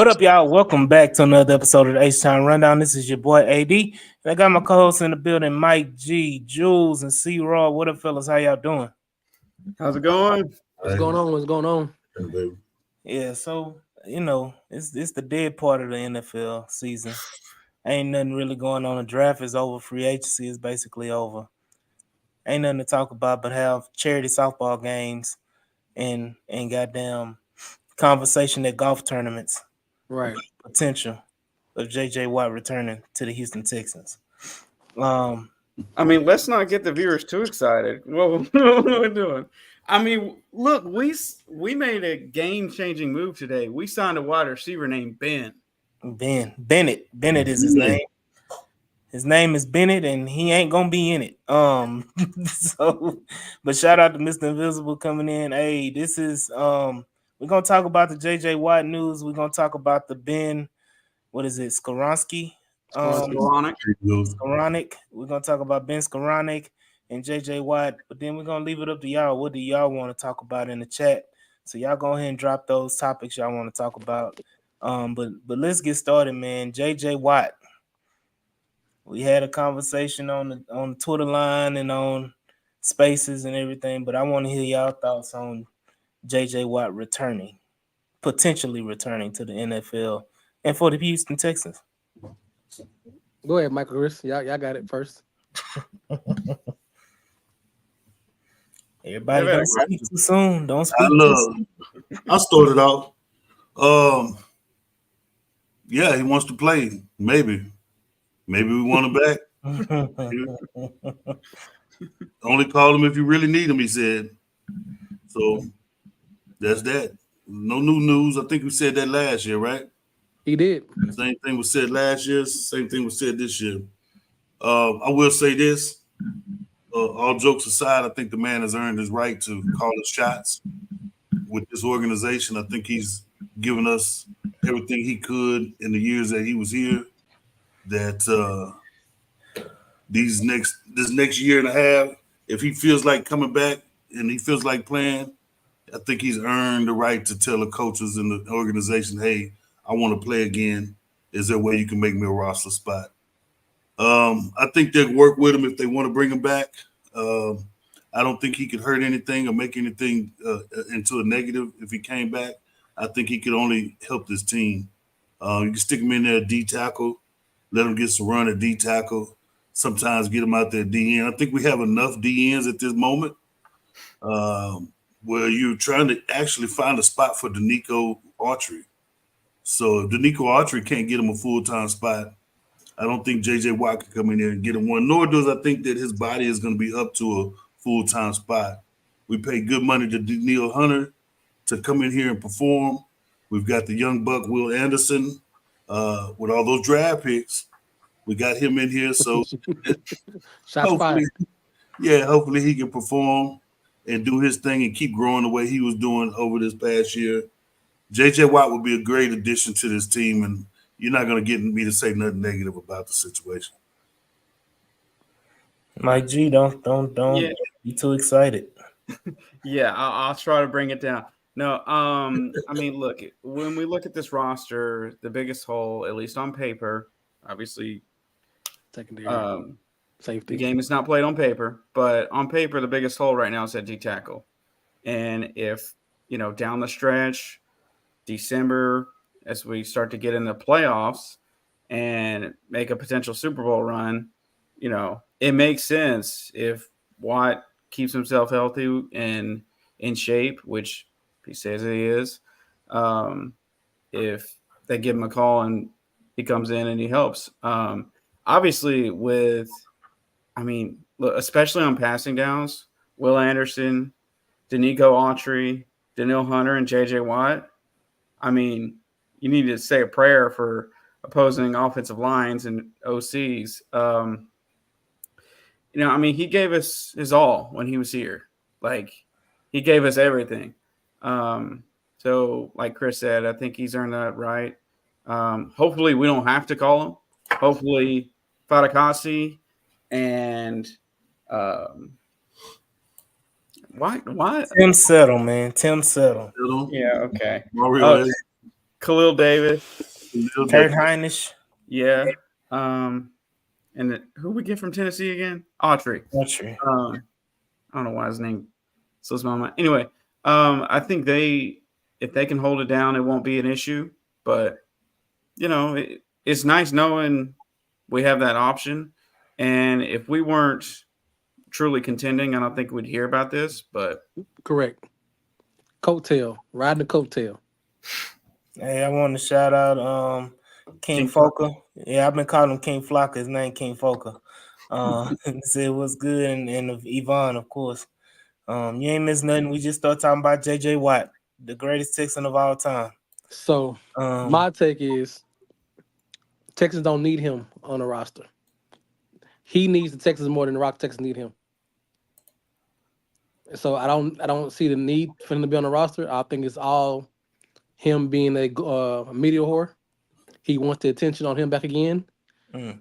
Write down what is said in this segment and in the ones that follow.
What up, y'all? Welcome back to another episode of the H-Time Rundown. This is your boy AD. And I got my co-hosts in the building, Mike G, Jules, and C Raw. What up, fellas? How y'all doing? How's it going? What's going on? What's going on? Yeah, so it's the dead part of the NFL season. Ain't nothing really going on. The draft is over. Free agency is basically over. Ain't nothing to talk about but have charity softball games and goddamn conversation at golf tournaments. Right. Potential of JJ Watt returning to the Houston Texans. I mean, let's not get the viewers too excited. What we're doing? I mean, look, we made a game-changing move today. We signed a wide receiver named Ben. Bennett. Bennett is his name. His name is Bennett, and he ain't gonna be in it. But shout out to Mr. Invisible coming in. Hey, this is we're gonna talk about the JJ Watt news. We're gonna talk about the Ben. What is it? Skoronski. Skoranek. We're gonna talk about Ben Skoranek and JJ Watt, but then we're gonna leave it up to y'all. What do y'all want to talk about in the chat? So y'all go ahead and drop those topics y'all want to talk about. But let's get started, man. JJ Watt. We had a conversation on the Twitter line and on Spaces and everything, but I want to hear y'all thoughts on JJ Watt potentially returning to the NFL and for the Houston Texans. Go ahead, Michael Chris. Y'all got it first. Everybody don't speak too soon. Don't speak too soon. I started off. Yeah, he wants to play. Maybe we want him back. Only call him if you really need him, he said. So that's that. No new news. I think we said that last year, right? He did. Same thing was said last year. Same thing was said this year. I will say this. All jokes aside, I think the man has earned his right to call his shots with this organization. I think he's given us everything he could in the years that he was here. That this next year and a half, if he feels like coming back and he feels like playing, I think he's earned the right to tell the coaches in the organization, hey, I want to play again. Is there a way you can make me a roster spot? I think they'll work with him if they want to bring him back. I don't think he could hurt anything or make anything into a negative if he came back. I think he could only help this team. You can stick him in there at D tackle, let him get some run at D tackle, sometimes get him out there at DN. I think we have enough DNs at this moment where you're trying to actually find a spot for Denico Autry. So if Denico Autry can't get him a full-time spot, I don't think J.J. Watt can come in there and get him one, nor does I think that his body is going to be up to a full-time spot. We pay good money to Danielle Hunter to come in here and perform. We've got the young buck, Will Anderson, with all those draft picks. We got him in here, so hopefully he can perform and do his thing and keep growing the way he was doing over this past year. J.J. Watt would be a great addition to this team, and you're not going to get me to say nothing negative about the situation. Mike G, don't be too excited. Yeah, I'll try to bring it down. No, I mean, look, when we look at this roster, the biggest hole, at least on paper, obviously, secondary safety. The game is not played on paper, but on paper, the biggest hole right now is at D tackle. And if, down the stretch, December, as we start to get in the playoffs and make a potential Super Bowl run, it makes sense if Watt keeps himself healthy and in shape, which he says he is. If they give him a call and he comes in and he helps. Obviously, especially on passing downs, Will Anderson, Denico Autry, Danielle Hunter, and J.J. Watt. I mean, you need to say a prayer for opposing offensive lines and OCs. He gave us his all when he was here. Like, he gave us everything. So, like Chris said, I think he's earned that right. Hopefully, we don't have to call him. Hopefully, Fatukasi and why? Tim Settle, man. Tim Settle. Yeah, okay. Khalil Davis. Kurt Hinish. Yeah. And who we get from Tennessee again? Autry. Autry. I don't know why his name slips my mind. Anyway, I think if they can hold it down, it won't be an issue. But it's nice knowing we have that option. And if we weren't truly contending, I don't think we'd hear about this. But correct. Coattail, riding the coattail. Hey, I want to shout out King Foka. Yeah, I've been calling him King Flocka. His name King Foka. Say what's good, and Yvonne, of course. You ain't missed nothing. We just start talking about JJ Watt, the greatest Texan of all time. So my take is Texans don't need him on the roster. He needs the Texans more than the Texans need him. So I don't see the need for him to be on the roster. I think it's all him being a media whore. He wants the attention on him back again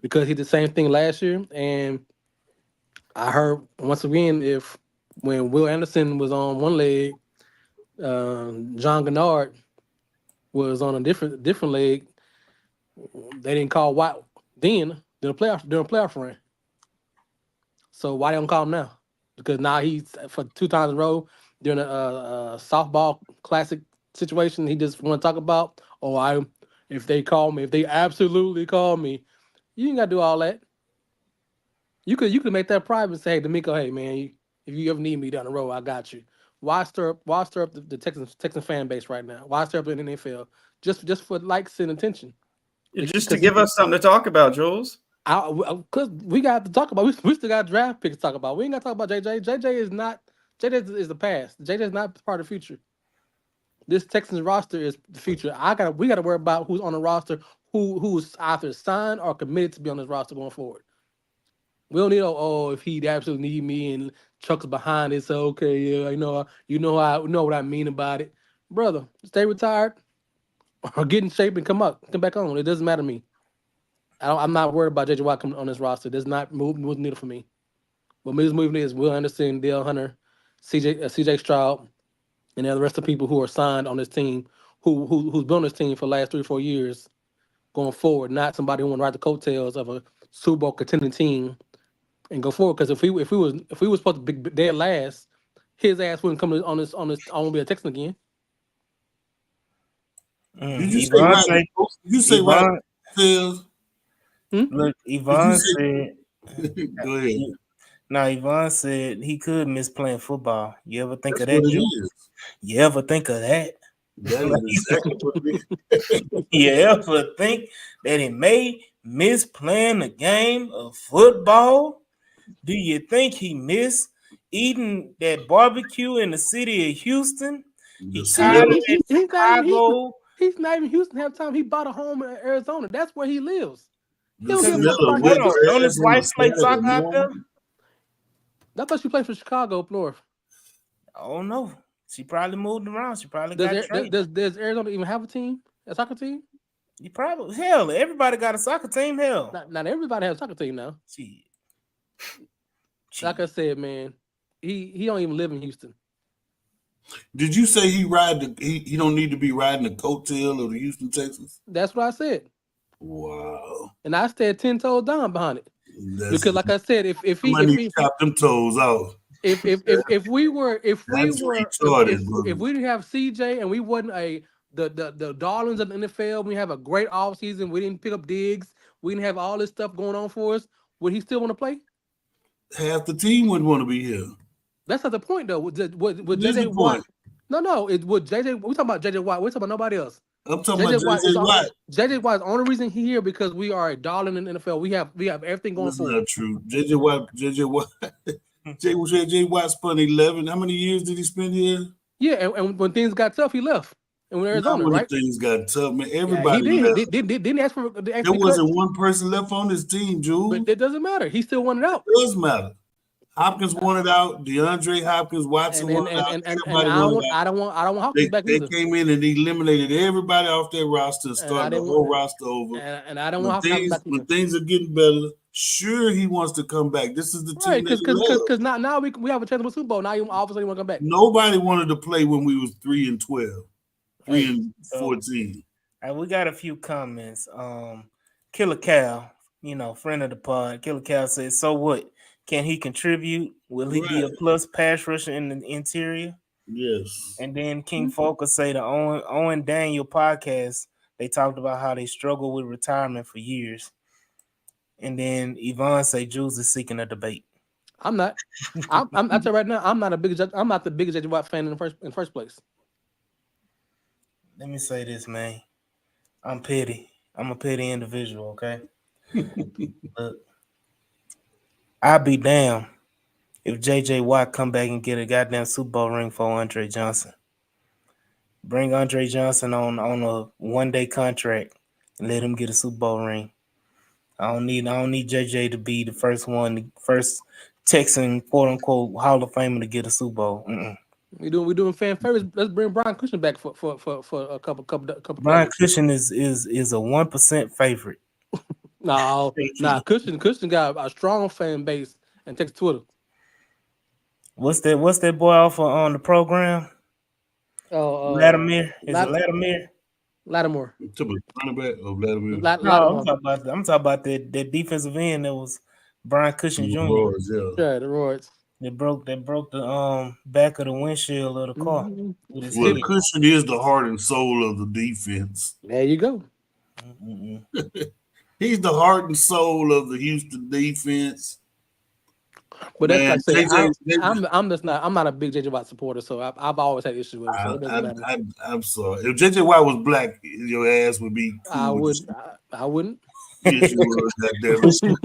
because he did the same thing last year. And I heard once again when Will Anderson was on one leg, John Gennard was on a different leg. They didn't call Watt then during the playoff run. So why they don't call him now? Because now he's for 2 times in a row during a softball classic situation he just want to talk about. If they absolutely call me, you ain't gotta do all that. You could make that private and say, hey, D'Amico, hey man, if you ever need me down the road, I got you. Why stir up the Texan fan base right now? Why stir up the NFL? Just for likes and attention. Just to give us something to talk about, Jules. Because we got to talk about. We still got draft picks to talk about. We ain't got to talk about JJ. JJ is the past. JJ is not part of the future. This Texans roster is the future. We got to worry about who's on the roster, who's either signed or committed to be on this roster going forward. We don't need if he absolutely need me and Chuck's behind it. So okay, yeah, I know what I mean about it, brother. Stay retired or get in shape and come back on. It doesn't matter to me. I'm not worried about JJ Watt coming on this roster. There's not move needle for me. What moves moving is Will Anderson, Dale Hunter, CJ Stroud, and the rest of the people who are signed on this team, who's been on this team for the last 3 or 4 years, going forward. Not somebody who want to ride the coattails of a Super Bowl contending team and go forward. Because if we was supposed to be dead last, his ass wouldn't come on this be a Texan again. Did you say right? Look, Yvonne said. Go ahead. Now, Yvonne said he could miss playing football. You ever think That's of that? what it is. You ever think of that? That is exactly what it is. You ever think that he may miss playing a game of football? Do you think he missed eating that barbecue in the city of Houston? He's tired of Chicago. He's not even Houston half the time. He bought a home in Arizona. That's where he lives. Don't his wife play soccer out there? I thought she played for Chicago up north. Oh no, she probably moved around. She probably got traded. Does Arizona even have a soccer team? You probably everybody got a soccer team. Not everybody has a soccer team now. Like I said, man, he don't even live in Houston. Did you say he don't need to be riding the coattail of the Houston Texans? That's what I said. Wow. And I stayed 10 toes down behind it. Because like I said, if he chop them toes out. If we didn't have CJ and we wasn't the darlings of the NFL, we have a great offseason, we didn't pick up Diggs, we didn't have all this stuff going on for us, would he still want to play? Half the team wouldn't want to be here. That's not the point though. Would JJ Watt? No, it would JJ. We're talking about JJ Watt. We're talking about nobody else. I'm talking about JJ Watt. JJ Watt is the only reason he's here because we are a darling in the NFL. We have everything going for us. That's not true. JJ Watt spent 11. How many years did he spend here? Yeah, and when things got tough, he left. And when Arizona, right? Things got tough, man. Everybody left. Didn't ask for the extra. There wasn't one person left on this team, Jules. But it doesn't matter. He still wanted out. It does matter. Hopkins wanted out. DeAndre Hopkins, Watson wanted out. I don't want Hopkins back either. They came in and eliminated everybody off their roster and started the whole roster over. And I don't want Hopkins back either. When things are getting better, sure he wants to come back. This is the team. Right, because now we have a chance to win Super Bowl. Now you obviously want to come back. Nobody wanted to play when we was 3-12, 3-14. We got a few comments. Killer Cal, friend of the pod. Killer Cal says, "So what? Can he contribute? Will he be a Right. plus pass rusher in the interior?" Yes. And then King Focus say the Owen Daniel podcast, they talked about how they struggle with retirement for years. And then Yvonne say Jules is seeking a debate. I'm not. I tell you right now, I'm not the biggest J.J. Watt fan in the first place. Let me say this, man. I'm petty. I'm a petty individual, okay? Look, I'll be damned if J.J. Watt come back and get a goddamn Super Bowl ring for Andre Johnson. Bring Andre Johnson on a one-day contract and let him get a Super Bowl ring. I don't need JJ to be the first Texan quote unquote Hall of Famer to get a Super Bowl. We doing fan favorites. Let's bring Brian Cushing back for a couple. Brian plays. Cushing is a 1% favorite. No, Cushing got a strong fan base and takes Twitter. What's that boy off on the program? Latimer. Is it Latimer? Lattimore. Running back of Vladimir. No, I'm talking about that defensive end that was Brian Cushing Jr. Roars, yeah. Yeah, the Royals. They broke the back of the windshield of the car. With his Well, head. Cushing is the heart and soul of the defense. There you go. He's the heart and soul of the Houston defense. But that's Man, like JJ, I'm not a big JJ Watt supporter, so I've always had issues with him. So it doesn't matter. I'm sorry. If JJ Watt was black, your ass would be cool. I wouldn't. Yes, you would. Goddamn. Cushing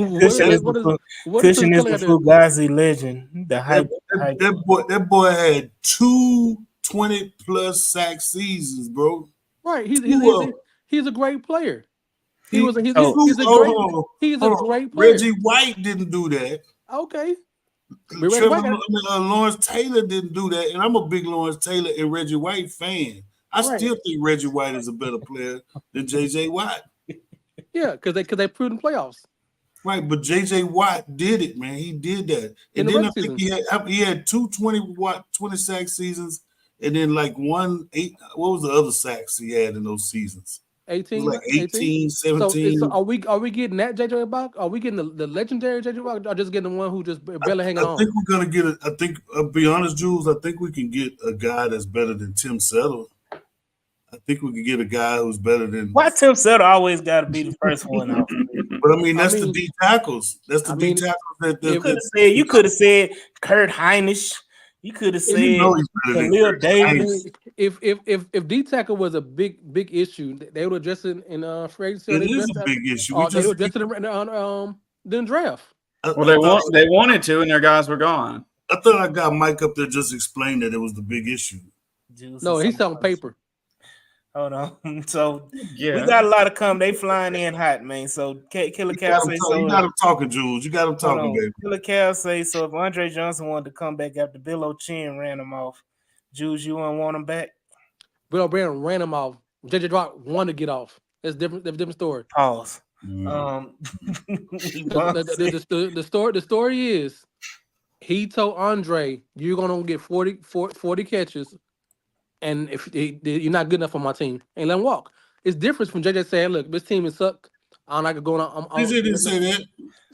is the Fugazi legend. The hype. That boy had 2 20-plus sack seasons, bro. Right. He's a great player. He's a great player. Reggie White didn't do that. Okay. Lawrence Taylor didn't do that, and I'm a big Lawrence Taylor and Reggie White fan. I still think Reggie White is a better player than JJ Watt. Yeah, because they proved in playoffs. Right, but JJ Watt did it, man. He did that, and then I think he had 2 20 sack seasons, and then like 1 8. What was the other sacks he had in those seasons? 18, like 18, 17. So are we getting that JJ Watt? Are we getting the legendary JJ Watt, or just getting the one who just barely hanging on? I think we're gonna get it. I think, I'll be honest, Jules. I think we can get a guy that's better than Tim Settle. I think we can get a guy who's better than. Why Tim Settle always got to be the first one out? But I mean, that's the D tackles. That's the D tackles. You could have said Kurt Hinish. You could have said Khalil Davis. If D tackle was a big issue, they would address it in free agency. It is a big issue. They would address it in the draft. Well, they wanted to, and their guys were gone. I thought I got Mike up there just explained that it was the big issue. No, he's on paper. Hold on. So yeah, we got a lot of They flying in hot, man. So Killer Cal say so. You got him talking, Jules. You got him talking, baby. Killer Cal say so. If Andre Johnson wanted to come back after Bill O'Chin ran him off, Jules, you wouldn't want him back? Bill O'Brien ran him off. JJ Watt wanted to get off. That's different. That's a different story. Pause. The story is he told Andre, "You're gonna get 40 catches, and if you're not good enough for my team, and let him walk." It's different from JJ saying, "Look, this team is suck. I'm not going on." JJ didn't say that.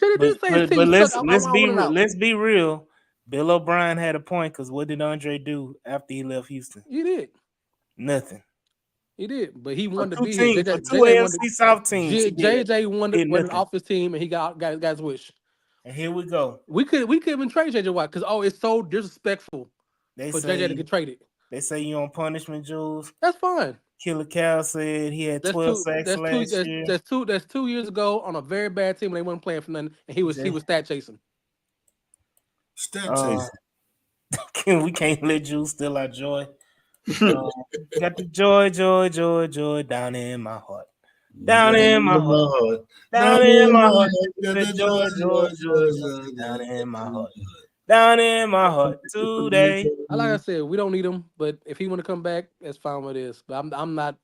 JJ didn't say his team but let's be real. Bill O'Brien had a point because what did Andre do after he left Houston? He did nothing. He did, but he wanted to be here. Two AFC South teams. JJ wanted off his team, and he got his wish. And here we go. We could even trade JJ Watt because it's so disrespectful for JJ to get traded. They say you on punishment, Jules. That's fine. Killer Cal said he had 12 sacks last year. That's 2 years ago on a very bad team. They weren't playing for nothing, and he was stat chasing. Stat chasing. We can't let Jules steal our joy. Got the joy down in my heart. Down in my heart. Down in my heart. The joy down in my heart. Down in my heart today. Like I said, we don't need him, but if he want to come back, that's fine with this. But I'm not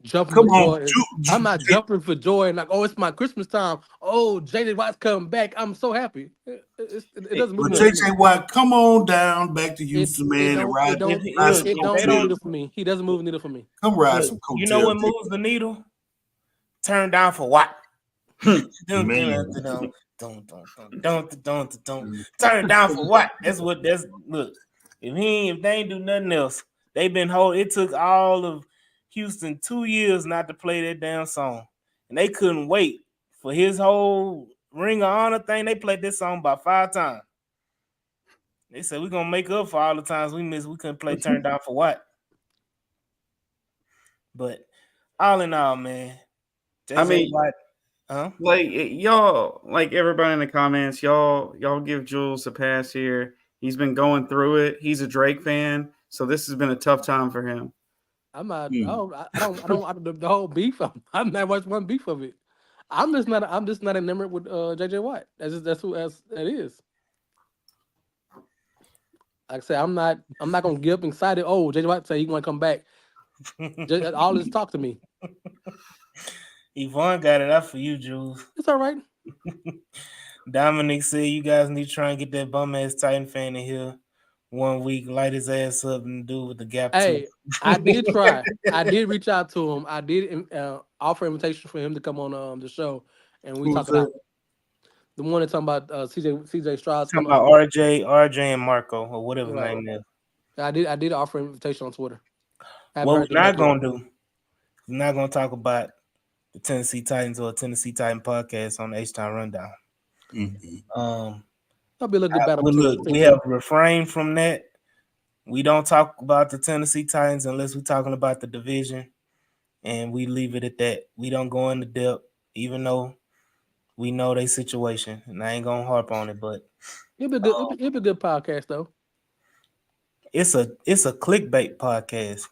jumping Come for on, joy. I'm not jumping for joy and like, oh, it's my Christmas time. Oh, JJ Watt's coming back. I'm so happy. It doesn't move but me. JJ Watt, come on down back to It Houston, it man, and don't ride, it don't ride Look, some it don't they move the don't. needle coattails. for me. He doesn't move the needle for me. Come ride Look, some you know what coattails. moves the needle? Turn down for what? Dun, dun, Man. dun, dun, dun, dun, dun, dun, dun, dun. Turn down for what? That's look. If they ain't do nothing else, they've been holding. It took all of Houston 2 years not to play that damn song, and they couldn't wait for his whole Ring of Honor thing. They played this song about 5 times. They said we're gonna make up for all the times we missed. We couldn't play Turn Down for What. But all in all, man, I JJ mean, Watt, huh? like y'all, like everybody in the comments, y'all give Jules a pass here. He's been going through it. He's a Drake fan, so this has been a tough time for him. I'm not. Hmm. I don't. The whole beef. I'm not watched one beef of it. I'm just not enamored with JJ Watt. That's that is. Like I said, I'm not gonna get up excited. Oh, JJ Watt say he gonna come back. Just, all this talk to me. Yvonne got it out for you, Jules. It's all right. Dominic said you guys need to try and get that bum ass Titan fan in here 1 week, light his ass up and do with the gap. Hey, I did try. I did reach out to him. I did offer invitation for him to come on the show, and we Who's talked that? about the one that's talking about CJ Stroud's Talking coming about on. RJ and Marco or whatever Right. his name is. I did offer invitation on Twitter. What we're not gonna do, we're not gonna talk about the Tennessee Titans or Tennessee Titan podcast on the H-Town Rundown. Mm-hmm. That'll be a little good battle. We have refrained from that. We don't talk about the Tennessee Titans unless we're talking about the division, and we leave it at that. We don't go into depth, even though we know their situation, and I ain't gonna harp on it, but It'll be good. It'll be a good podcast though. it's a clickbait podcast.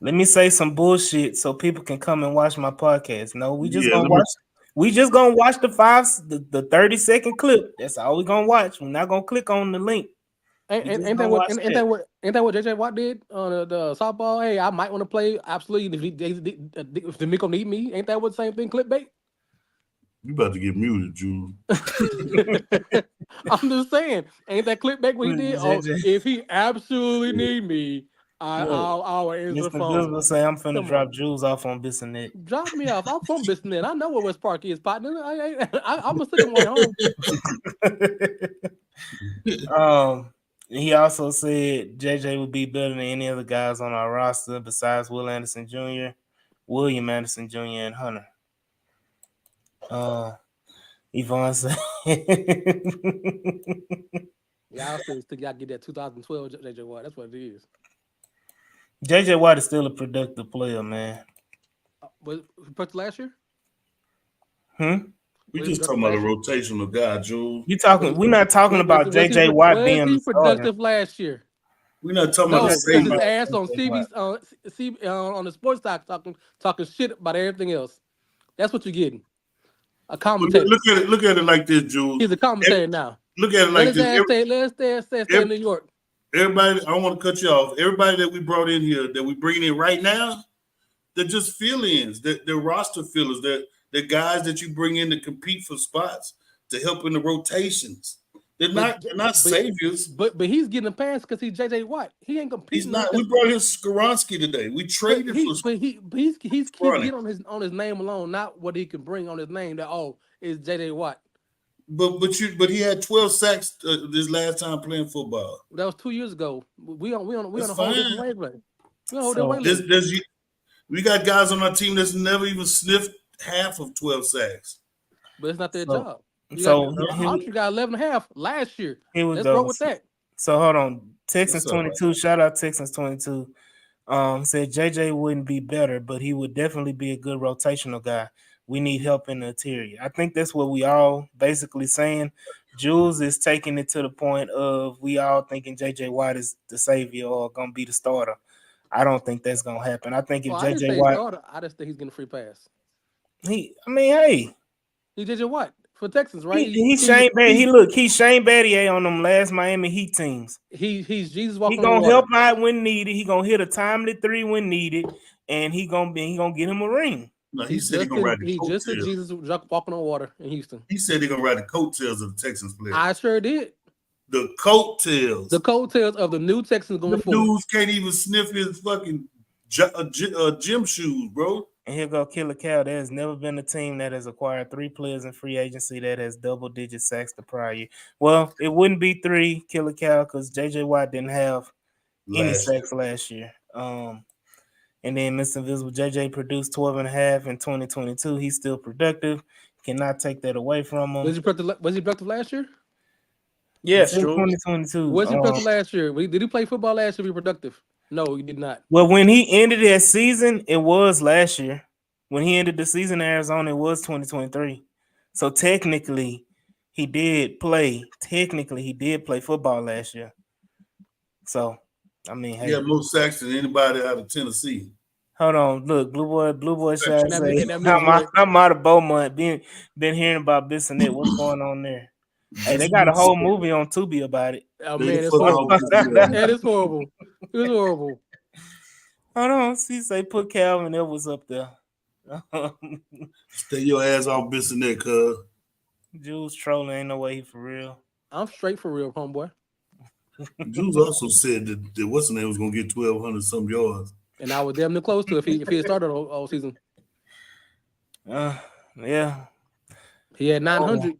Let me say some bullshit so people can come and watch my podcast. No, we just gonna watch. We just gonna watch the 30-second clip. That's all we gonna watch. We're not gonna click on the link. Ain't that what JJ Watt did on the softball? Hey, I might want to play. Absolutely, if the Miko need me, ain't that what same thing? Clickbait. You about to get muted, Jules. I'm just saying, ain't that clickbait what he did? Oh, if he absolutely need me, I'll answer the phone. Mr. say I'm finna drop Jules off on Bissonnette. Drop me off. I'm from Bissonnette. I know where West Park is, partner. I'm a second way home. He also said JJ would be better than any other guys on our roster besides William Anderson Jr., and Hunter. Yvonne said, yeah, I think y'all get that 2012 JJ Watt. That's what it is. JJ Watt is still a productive player, man. Was he last year? We just talking about a rotational guy, Jules. We're not talking about JJ Watt being he productive last year. We're not talking about the same. His ass on CB on the sports talk talking shit about everything else. That's what you're getting. A commentator. Look at it like this, Jules. He's a commentator now. Look at it like this. Let's stay in New York. Everybody, I don't want to cut you off. Everybody that we brought in here, that we bringing in right now, they're just fill-ins. They're roster fillers. They're guys that you bring in to compete for spots to help in the rotations. They're not saviors. But he's getting a pass because he's JJ Watt. He ain't competing. He's not. We brought in Skoronski today. We traded for. But he's getting on his name alone, not what he can bring on his name. That is JJ Watt. But he had 12 sacks this last time playing football. That was 2 years ago. We on a whole different wavelength. We got guys on our team that's never even sniffed half of 12 sacks. But it's not their job. You got 11.5 last year. Let's roll with that. So hold on. Texans 22. Shout out Texans 22. Said JJ wouldn't be better, but he would definitely be a good rotational guy. We need help in the interior. I think that's what we all basically saying. Jules is taking it to the point of we all thinking JJ Watt is the savior or gonna be the starter. I don't think that's gonna happen. I think if JJ Watt, I just think he's getting a free pass. He JJ Watt for Texans, right? He's Shane Battier. He's Shane Battier on them last Miami Heat teams. He's Jesus walking. He gonna help out when needed. He gonna hit a timely 3 when needed. and he gonna get him a ring. No, he said he's gonna ride the He just said coattails. Jesus walking on water in Houston. He said they're gonna ride the coattails of the Texans player. I sure did. The coattails. The coattails of the new Texans going The forward. dudes can't even sniff his fucking gym shoes, bro. And here go Killer Cal. There has never been a team that has acquired 3 players in free agency that has double-digit sacks the prior year. Well, it wouldn't be 3, Killer Cal, because J.J. Watt didn't have any sacks last year. And then Mr. Invisible J.J. produced 12.5 in 2022. He's still productive. Cannot take that away from him. Was he productive last year? Yes, in Jules. 2022. Was he productive last year? Did he play football last year? Be productive? No, he did not. Well, when he ended that season, it was last year. When he ended the season in Arizona, it was 2023. So technically, he did play. Technically, he did play football last year. So, I mean, hey. He had more sacks than anybody out of Tennessee. Hold on, look, Blue Boy Shy That say, means I'm out of Beaumont. Been hearing about Bissonnette. What's going on there? Hey, they got a whole movie on Tubi about it. Oh They man, it's fuck horrible. off this year. That is horrible. It was horrible. Hold on, see, say put Calvin Edwards up there. Stay your ass off Bissonnette, cuz. Jules trolling, ain't no way he for real. I'm straight for real, homeboy. Jules also said that what's the name was gonna get 1,200 some yards. And I was damn near close to if he had started all season. Yeah, He had 900.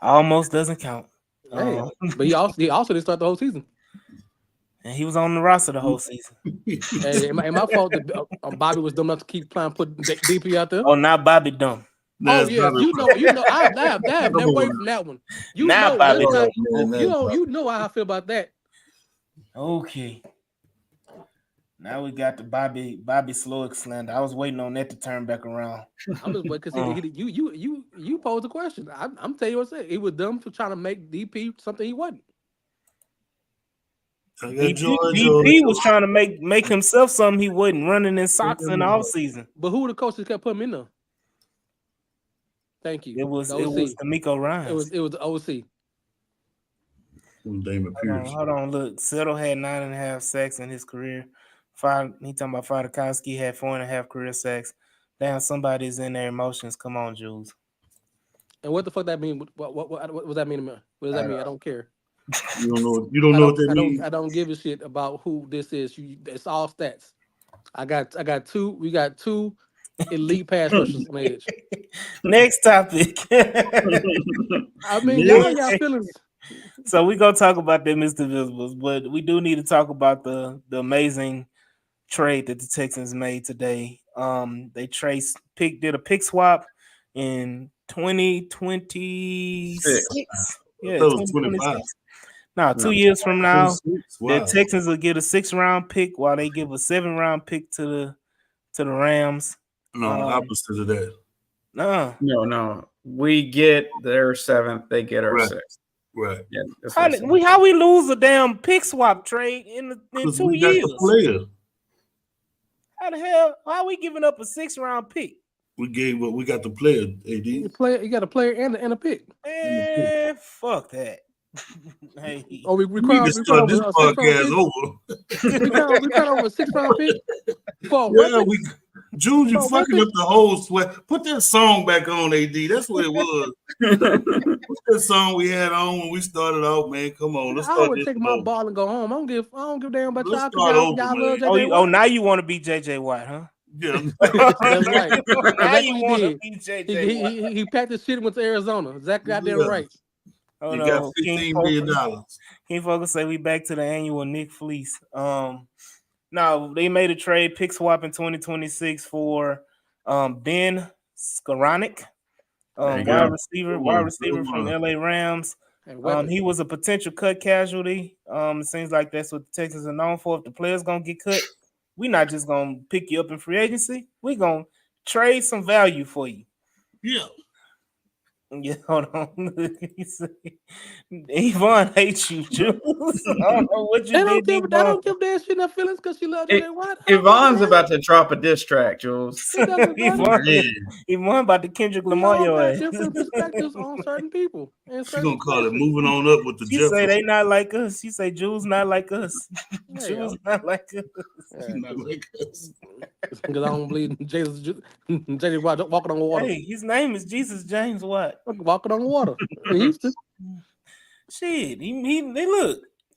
almost doesn't count. Hey, but he also didn't start the whole season. And he was on the roster the whole season. Hey, ain't my fault that Bobby was dumb enough to keep trying to put DP out there. Oh, not Bobby Dumb. Oh yeah, you know, I have never away from that one. You Now know, Bobby every Dumb. time- you know how I feel about that. Okay. Now we got the Bobby Slowick slander. I was waiting on that to turn back around. I'm just because you posed a question. I'm telling you what I said. He was dumb for trying to make DP something he wasn't. DP was trying to make himself something he wasn't, running in socks in the offseason. But who the coaches kept putting him in there? Thank you. It was The OC. D'Amico Ryans. It was the OC. Damon Pierce. Hold on, look. Settle had 9.5 sacks in his career. He talking about Fadakowski had 4.5 career sacks. Damn, somebody's in their emotions. Come on, Jules. And what the fuck that mean? What does that mean to me? What does that mean? I don't care. You don't know what that means. I don't give a shit about who this is. It's all stats. We got two elite pass rushers on edge. Next topic. I mean, y'all feelings. So we gonna talk about them Mr. Visibles, but we do need to talk about the amazing trade that the Texans made today. They did a pick swap in 2026. Yeah, 2025. Now, 2 years from now, the Texans will get a 6th-round pick while they give a 7th-round pick to the Rams. No, opposite of that. No. We get their 7th, they get our 6th. Right. Yeah. How we lose a damn pick swap trade in 2 years? How the hell? How are we giving up a 6th-round pick? We got the player, AD. You got a player and a pick. Man, fuck that. Hey. Oh, we this podcast over. We cut over a 6th-round pick. Jules, you fucking up the whole sweat. Put that song back on, AD. That's what it was. What's that song we had on when we started out, man? Come on, let's start. I would take my ball and go home. I don't give a damn about Let's y'all. start Y'all over, love now you want to be JJ Watt, huh? Yeah. That's right. Now you want to He be JJ did. Watt. He packed his shit and went to Arizona. Exactly goddamn right. You got $15 million. King Focus say we back to the annual Nick Fleece. No, they made a trade pick swap in 2026 for Ben Skowronek, wide receiver from LA Rams. He was a potential cut casualty. It seems like that's what the Texans are known for. If the player's gonna get cut, we're not just gonna pick you up in free agency. We're gonna trade some value for you. Yeah. Yeah, hold on. He said, Yvonne hates you, Jules. I don't know what you I did, don't give Yvonne. that shit no feelings because she loves It- JJ Watt. Yvonne's about to drop a diss track, Jules. It doesn't matter. Yvonne about to Kendrick We Lamar all your got ass. different perspectives on certain people and She certain gonna call it situations. moving on up with the She say Jefferson. they not like us. She say Jules not like us. There Jules you not like us. go. She not like us. Because I don't believe in JJ Watt walking on water. Hey, his name is Jesus James Watt. Walking on water in Houston. Shit, they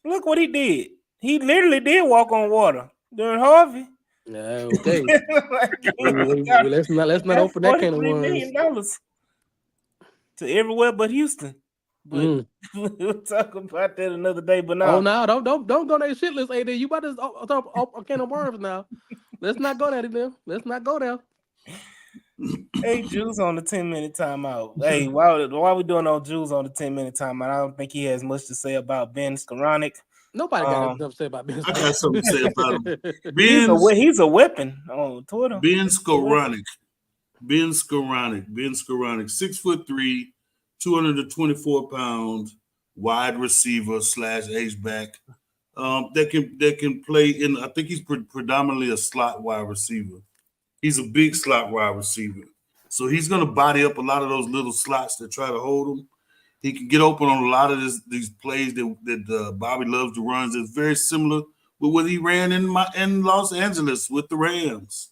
look what he did. He literally did walk on water during Harvey. Yeah, okay. Like, Let's not open that can of $43 worms. million to everywhere but Houston. But we'll talk about that another day. But now, Oh, no, don't go that shit list, AD. You about to open a can of worms now. Let's not go there. Let's not go there. hey, Jules on the 10-minute timeout. Hey, why we doing on Jules on the 10-minute timeout? I don't think he has much to say about Ben Skoranek. Nobody got nothing to say about Ben. I got something to say about him. He's a weapon on Twitter. Ben Skoranek. 6'3", 224 pounds, wide receiver / H-back. That can play in. I think he's predominantly a slot wide receiver. He's a big slot wide receiver, so he's going to body up a lot of those little slots that try to hold him. He can get open on a lot of these plays that Bobby loves to run. It's very similar with what he ran in Los Angeles with the Rams.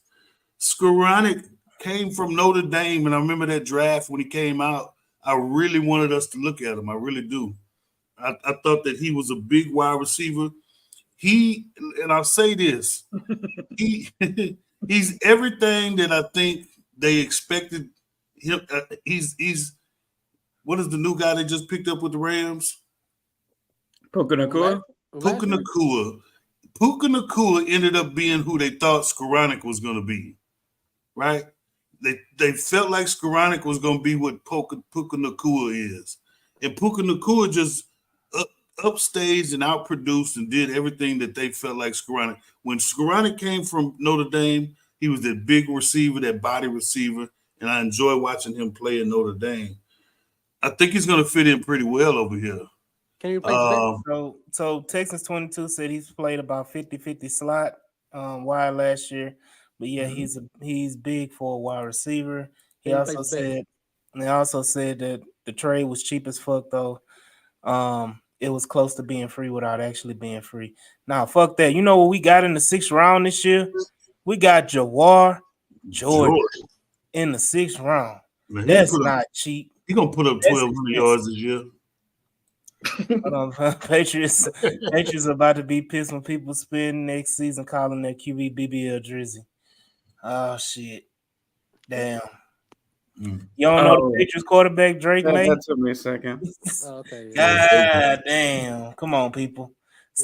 Skoranek came from Notre Dame, and I remember that draft when he came out. I really wanted us to look at him. I really do. I thought that he was a big wide receiver. And I'll say this, he's everything that I think they expected him. He's what is the new guy they just picked up with the Rams? Puka Nacua. Puka Nacua. Puka Nacua ended up being who they thought Skoranek was going to be, right? They felt like Skoranek was going to be what Puka Nacua is. And Puka Nacua just upstaged and outproduced and did everything that they felt like Skoranek. When Skoranek came from Notre Dame, he was that big receiver, that body receiver, and I enjoy watching him play in Notre Dame. I think he's going to fit in pretty well over here. Can you play so Texans 22 said he's played about 50-50 slot wide last year. But yeah, he's big for a wide receiver. They also said that the trade was cheap as fuck though. It was close to being free without actually being free. Now, fuck that. You know what we got in the 6th round this year? We got Jawar Jordan in the 6th round. Man, that's not cheap. He's gonna put up 1,200 yards this year. Patriots about to be pissed when people spend next season calling their QB BBL Drizzy. Oh shit! Damn. You don't know the Patriots quarterback Drake May? That took me a second. Okay. God damn! Come on, people.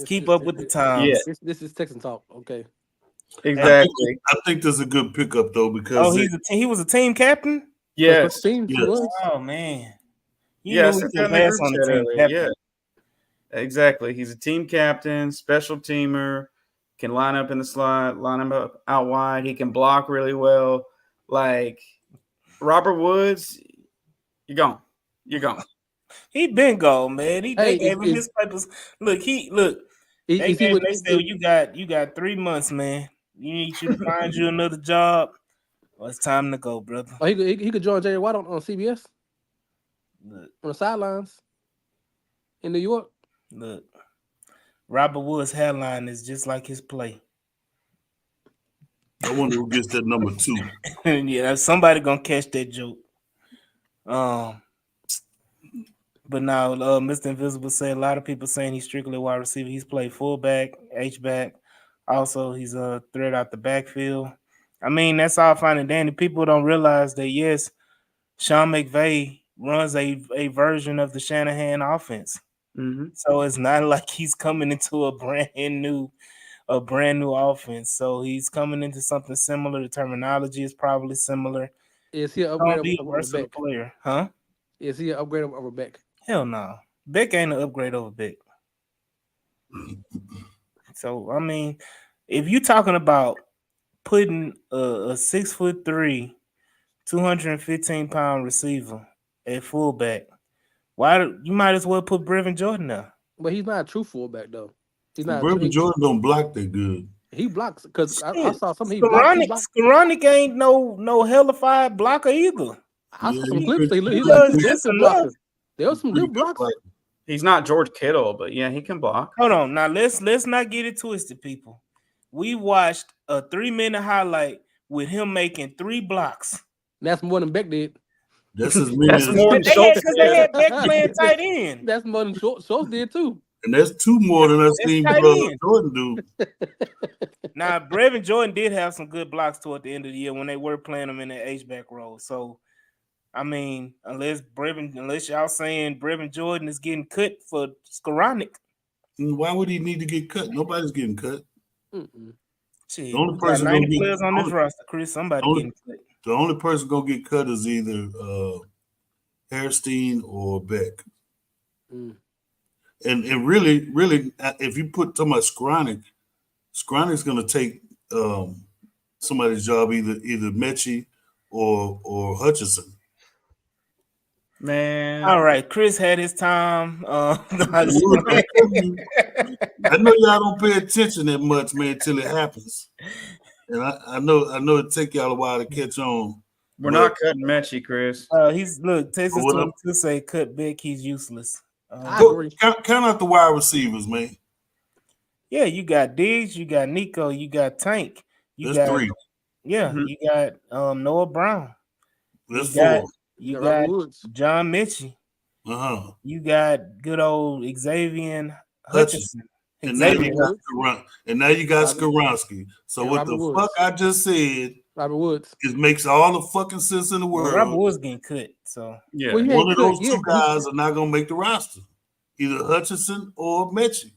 Keep up with the times. Yeah. This is Texan talk. Okay. Exactly. I think that's a good pickup though because he was a team captain. Yes. Oh man. Yes. Yeah. Exactly. He's a team captain, special teamer, can line up in the slot, line him up out wide. He can block really well. Like Robert Woods, you're gone. He been gone, man. They gave him his papers. Look. They said you got 3 months, man. You need to find you another job. Well, it's time to go, brother. Oh, he could join Jerry White on CBS. Look. On the sidelines in New York. Look, Robert Woods' hairline is just like his play. I wonder who gets that number 2. Yeah, somebody gonna catch that joke. But now, Mr. Invisible said a lot of people saying he's strictly wide receiver. He's played fullback, H-back. Also, he's a threat out the backfield. I mean, that's all fine and dandy. People don't realize that, yes, Sean McVay runs a version of the Shanahan offense. Mm-hmm. So it's not like he's coming into a brand new offense. So he's coming into something similar. The terminology is probably similar. Is he an upgrade over Beck? Player, huh? Is he an upgrade over Beck? Hell no. Beck ain't an upgrade over Beck. So I mean, if you're talking about putting a 6'3", 215-pound receiver at fullback. You might as well put Brevin Jordan there. But he's not a true fullback though. He's not. Brevin Jordan don't block that good. He blocks because I Shit. saw something. He blocked. Skowronek ain't no hellified blocker either. I saw Yeah, some he clips. could- He he looked like does a just decent enough. blocker. There was some Pretty good good blocks. blocker. He's not George Kittle, but yeah, he can block. Hold on, now let's not get it twisted, people. We watched a 3-minute highlight with him making 3 blocks. That's more than Beck did. That's as many That's as more than Because Schultz they did. had Beck playing tight end. That's more than Schultz did too. and that's 2 more than I've That's seen tight brother end. Jordan do. Now, Brevin Jordan did have some good blocks toward the end of the year when they were playing him in the H-back role. So, I mean, unless y'all saying Brevin Jordan is getting cut for Skowronek. Why would he need to get cut? Nobody's getting cut. Mm-mm. Shit, The only we got person 90 gonna get- players on this only- roster, Chris. Somebody only- getting cut. The only person gonna get cut is either Hairston or Beck. Mm. And really, if you put talking about Skowronek's gonna take somebody's job, either Mechie or Hutchinson. Man. All right, Chris had his time. I know y'all don't pay attention that much, man, till it happens. And I know it take y'all a while to catch on. We're not cutting Mechie, Chris. Texas What up? 22 say cut Beck, he's useless. I agree. Count out the wide receivers, man. Yeah, you got Diggs, you got Nico, you got Tank. You That's got 3. Yeah, Mhm. you got Noah Brown. That's You got- 4. You Robert got Woods. John Mitchell. You got good old Xavier Hutchinson. And now Xavier you got Robert- Skowronski. So and what Robert the Woods. fuck I just said Robert Woods. it makes all the fucking sense in the world. Robert Woods getting cut. So Yeah. Well, yeah. One of those Yeah, 2 guys are not gonna make the roster, either Hutchinson or Mechie.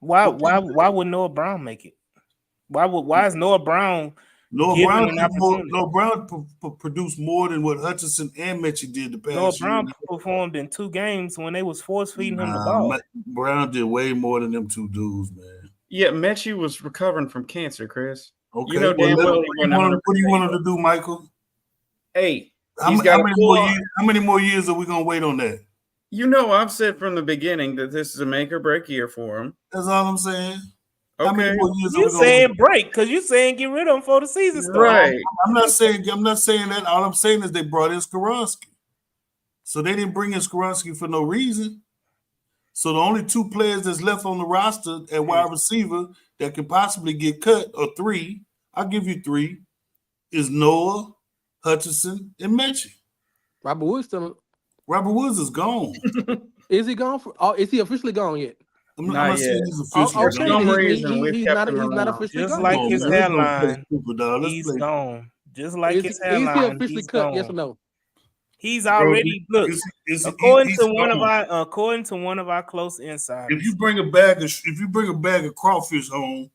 why would Noah Brown make it? Why is Noah Brown Noah Given Brown, an opportunity. Noah Brown produced more than what Hutchinson and Mechie did the past Noah year. Brown performed in 2 games when they was force feeding him the Nah, ball? Brown did way more than them 2 dudes, man. Yeah, Mechie was recovering from cancer, Chris. Okay, You know damn well he what wasn't do you 100%. want him to do, Michael? Hey, How he's many got a more pull- years? How many more years are we gonna wait on that? you know I've said from the beginning that this is a make or break year for him. That's all I'm saying. How Okay. many more years are You we gonna saying wait? break because you saying get rid of him before the season starts. Right. I'm not saying that. All I'm saying is they brought in Skowronski. So they didn't bring in Skowronski for no reason. So the only 2 players that's left on the roster at wide receiver that could possibly get cut, or 3, I'll give you 3, is Noah, Hutchinson, and Mechie. Robert Woods still. Robert Woods is gone. Is he gone? Is he officially gone yet? I'm Not not saying yet. he's Oh, officially okay. For gone. some He- reason, he- we've he's kept not. him He's not around. officially Just gone. like Come on, his man, let's don't play hairline, stupid, dog. Let's he's play. gone. Just like Is his he hairline, officially he's cut? gone. Yes or no? He's already look. He's According to gone. one of our close insiders, If you bring a bag of crawfish home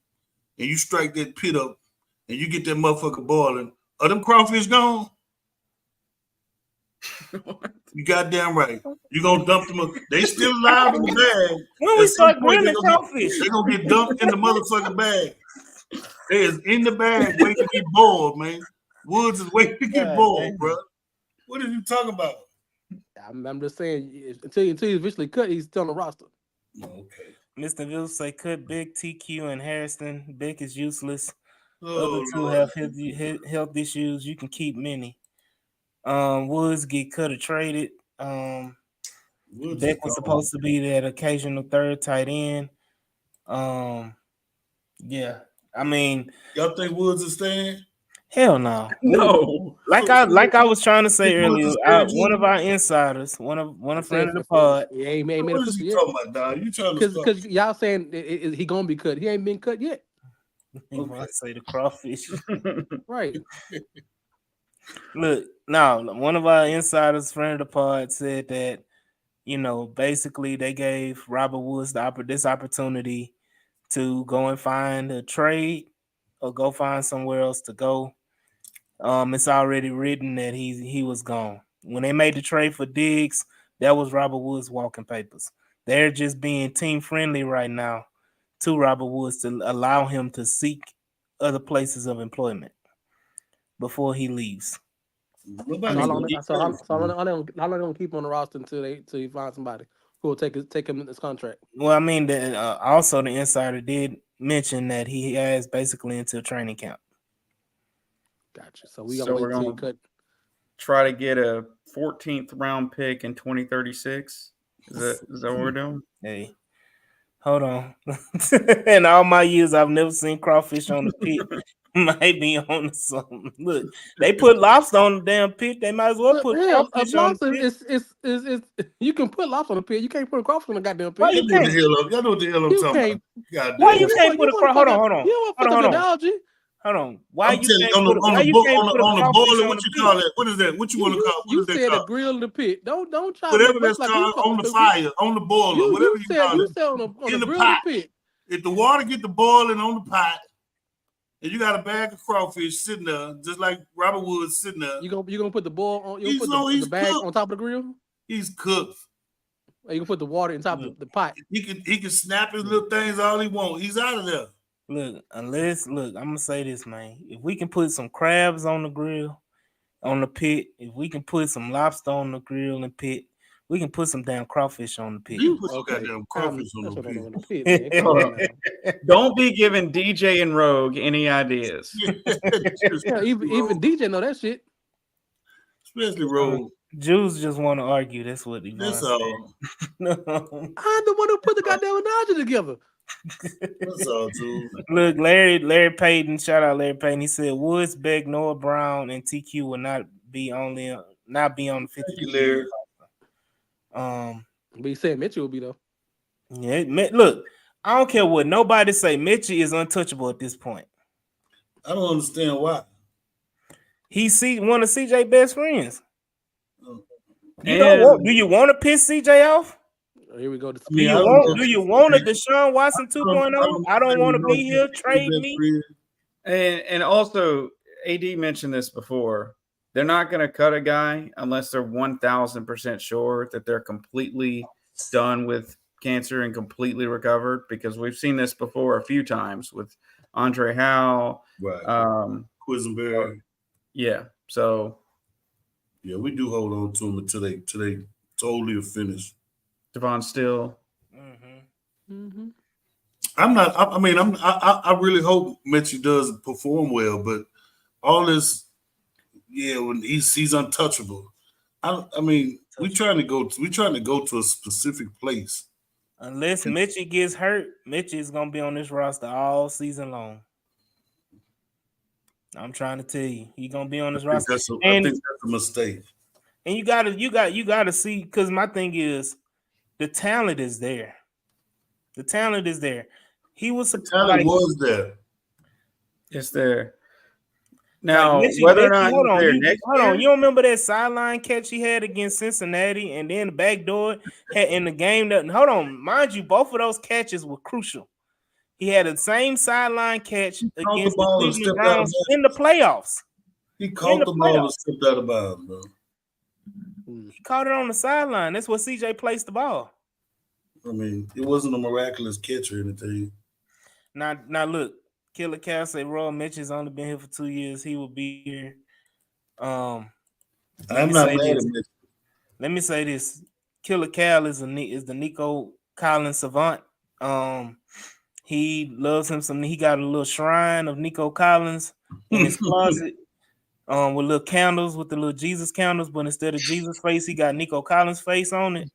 and you strike that pit up and you get that motherfucker boiling, are them crawfish gone? You goddamn right. You gonna dump them? They still alive in the bag. when we At some start point, grilling crawfish, They gonna get dumped in the motherfucking bag. They is in the bag waiting to get boiled, man. Woods is waiting to get God boiled, damn. bro. What are you talking about? I'm just saying. Until he's officially cut, he's still on the roster. Okay. Mr. Ville say cut Big TQ and Harrison. Big is useless. Oh, Other 2 Lord. have health issues. You can keep many. Woods get cut or traded. Woods Beck is was gone. supposed to be that occasional 3rd tight end. Yeah. I mean, Y'all think Woods is staying? hell no. No. Like I was trying to say He wants earlier, to stay in one of Georgia? our insiders, one of I'm friend of the saying- pod. Yeah, he ain't made What it is official you yet. talking about, dog? You trying to stop? Because y'all saying he gonna be cut. He ain't been cut yet. You want to say the crawfish? Right. Look, no, one of our insiders, friend of the pod, said that basically they gave Robert Woods this opportunity to go and find a trade or go find somewhere else to go. It's already written that he was gone. When they made the trade for Diggs, that was Robert Woods' walking papers. They're just being team friendly right now to Robert Woods to allow him to seek other places of employment before he leaves. Nobody. How long they gonna keep on the roster until you find somebody who will take him in this contract? Well, I mean, also the insider did mention that he has basically until training camp. Gotcha. So we So gonna we're wait till he gonna- cut. Try to get a 14th round pick in 2036. Is that what we're doing? Hey, hold on. In all my years, I've never seen crawfish on the pit. Might be on something. Look, they put lobster on the damn pit. They might as well put Hell, a crawfish on the lobster pit. is you can put lobster on the pit. You can't put a crawfish on the goddamn pit. Why Y'all you know what the can't? hell y'all know what the hell I'm You talking can't. about. God Why damn. you can't put a crawfish? Hold on. You don't fuck Hold up on. analogy. Hold on. Why I'm you telling you, can't put on the crawfish boiler, on what the you pit? call it? What is that? What you want to call? What You is that said a called? grill in the pit. Don't try to Whatever make that's like you called, fucking on the stupid. fire, on the boiler, whatever You you said call it. on In the the grill pot. in the pit. If the water get to boiling on the pot, and you got a bag of crawfish sitting there, just like Robert Woods sitting there, You gonna put the boil on? You He's- gonna no, put he's the bag cooked. on top of the grill? he's cooked. Or you can put the water in top of the pot? He can snap his little things all he wants. He's out of there. Look, I'm gonna say this, man. If we can put some crabs on the grill, on the pit, if we can put some lobster on the grill and pit, we can put some damn crawfish on the pit. You put some goddamn crawfish on That's the what I'm on pit. the pit, man. Come Hold on on. now. Don't be giving DJ and Rogue any ideas. Yeah, even DJ know that shit. Especially Rogue. Jews just want to argue. That's what he That's wants. all. No. I'm the one who put the goddamn analogy together. That's all, too. Look, Larry Payton, shout out Larry Payton. He said Woods, Beck, Noah Brown, and TQ will not be on the 50. Thank you, Larry. But he said Mitchell will be though. Yeah, look, I don't care what nobody say. Mitchell is untouchable at this point. I don't understand why. He's one of CJ best friends. Do you want to piss CJ off? Here we go. Do you want a Deshaun Watson 2.0? I don't want to be here. Trade me. And also, AD mentioned this before. They're not going to cut a guy unless they're 1,000% sure that they're completely done with cancer and completely recovered, because we've seen this before a few times with Andre Howe. Right. Quisenberry. Yeah. So. Yeah, we do hold on to them until they totally are finished. Devon Still. Mm-hmm. I really hope Mitchell does perform well, but all this, when he's untouchable. We're trying to go to a specific place. Unless Mitchell gets hurt, Mitchell is gonna be on this roster all season long. I'm trying to tell you, he's gonna be on this roster. I think that's a mistake. And you gotta see, because my thing is, the talent is there. The talent is there. He was was there. It's there. Now, Mitchell, whether or not hold on, you don't remember that sideline catch he had against Cincinnati, and then the backdoor had in the game that mind you, both of those catches were crucial. He had the same sideline catch against the Cleveland Browns in the playoffs. He caught the ball and stepped out of bounds, bro. He caught it on the sideline. That's where CJ placed the ball. It wasn't a miraculous catch or anything. Now look, Killer Cal say Roy Mitchell's only been here for 2 years. He will be here. I'm not mad at Mitchell. Let me say this: Killer Cal is the Nico Collins savant. He loves him some. He got a little shrine of Nico Collins in his closet, with little candles, with the little Jesus candles, but instead of Jesus' face, he got Nico Collins' face on it.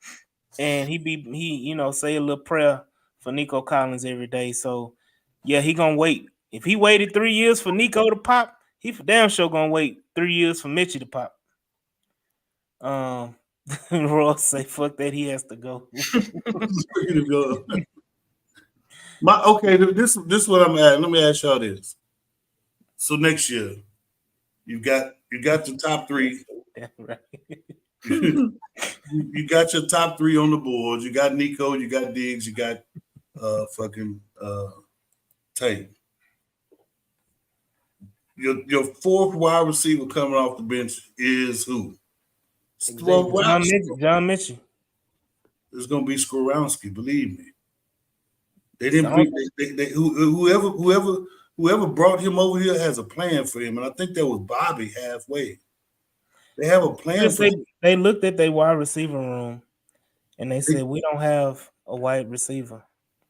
And he say a little prayer for Nico Collins every day. So yeah, he gonna wait. If he waited 3 years for Nico to pop, he for damn sure gonna wait 3 years for Mitchell to pop. Ross say fuck that, he has to go. This is what I'm at. Let me ask y'all this. So next year, you got the top three. Damn right. You got your top three on the board. You got Nico, you got Diggs, you got Tate. Your fourth wide receiver coming off the bench is who? John Mitchell. It's gonna be Skoronski, believe me. They didn't bring whoever brought him over here has a plan for him, and I think that was Bobby halfway. They have a plan Just for. they looked at their wide receiver room and they said we don't have a wide receiver.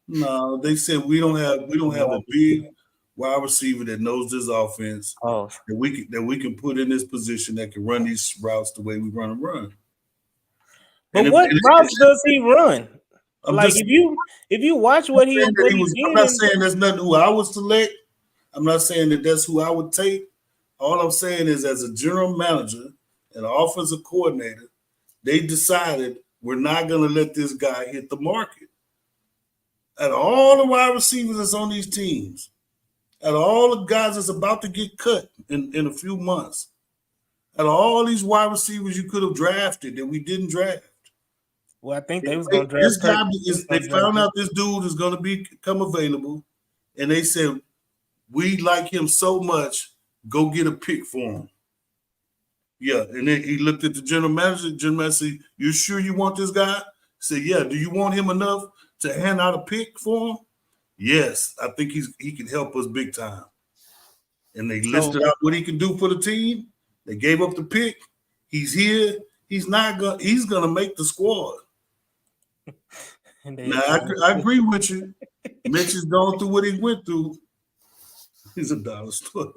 No, they said we don't have a big wide receiver that knows this offense Oh, that we can put in this position that can run these routes the way we run. but what routes does he run? I'm Like just, if you watch what he I'm did, not saying that's nothing who I would select. I'm not saying that that's who I would take. All I'm saying is, as a general manager and an offensive coordinator, they decided we're not going to let this guy hit the market. At all the wide receivers that's on these teams, at all the guys that's about to get cut in a few months, at all these wide receivers you could have drafted that we didn't draft. well, I think they was going to draft this guy. They found out this dude is going to become available, and they said we like him so much. Go get a pick for him. Yeah, and then he looked at the general manager. General manager said, "You sure you want this guy?" He said, "Yeah." Do you want him enough to hand out a pick for him? Yes, I think he can help us big time. And they listed out what he can do for the team. They gave up the pick. He's here. He's gonna make the squad. Now I agree with you. Mitch has gone through what he went through. He's a dollar store.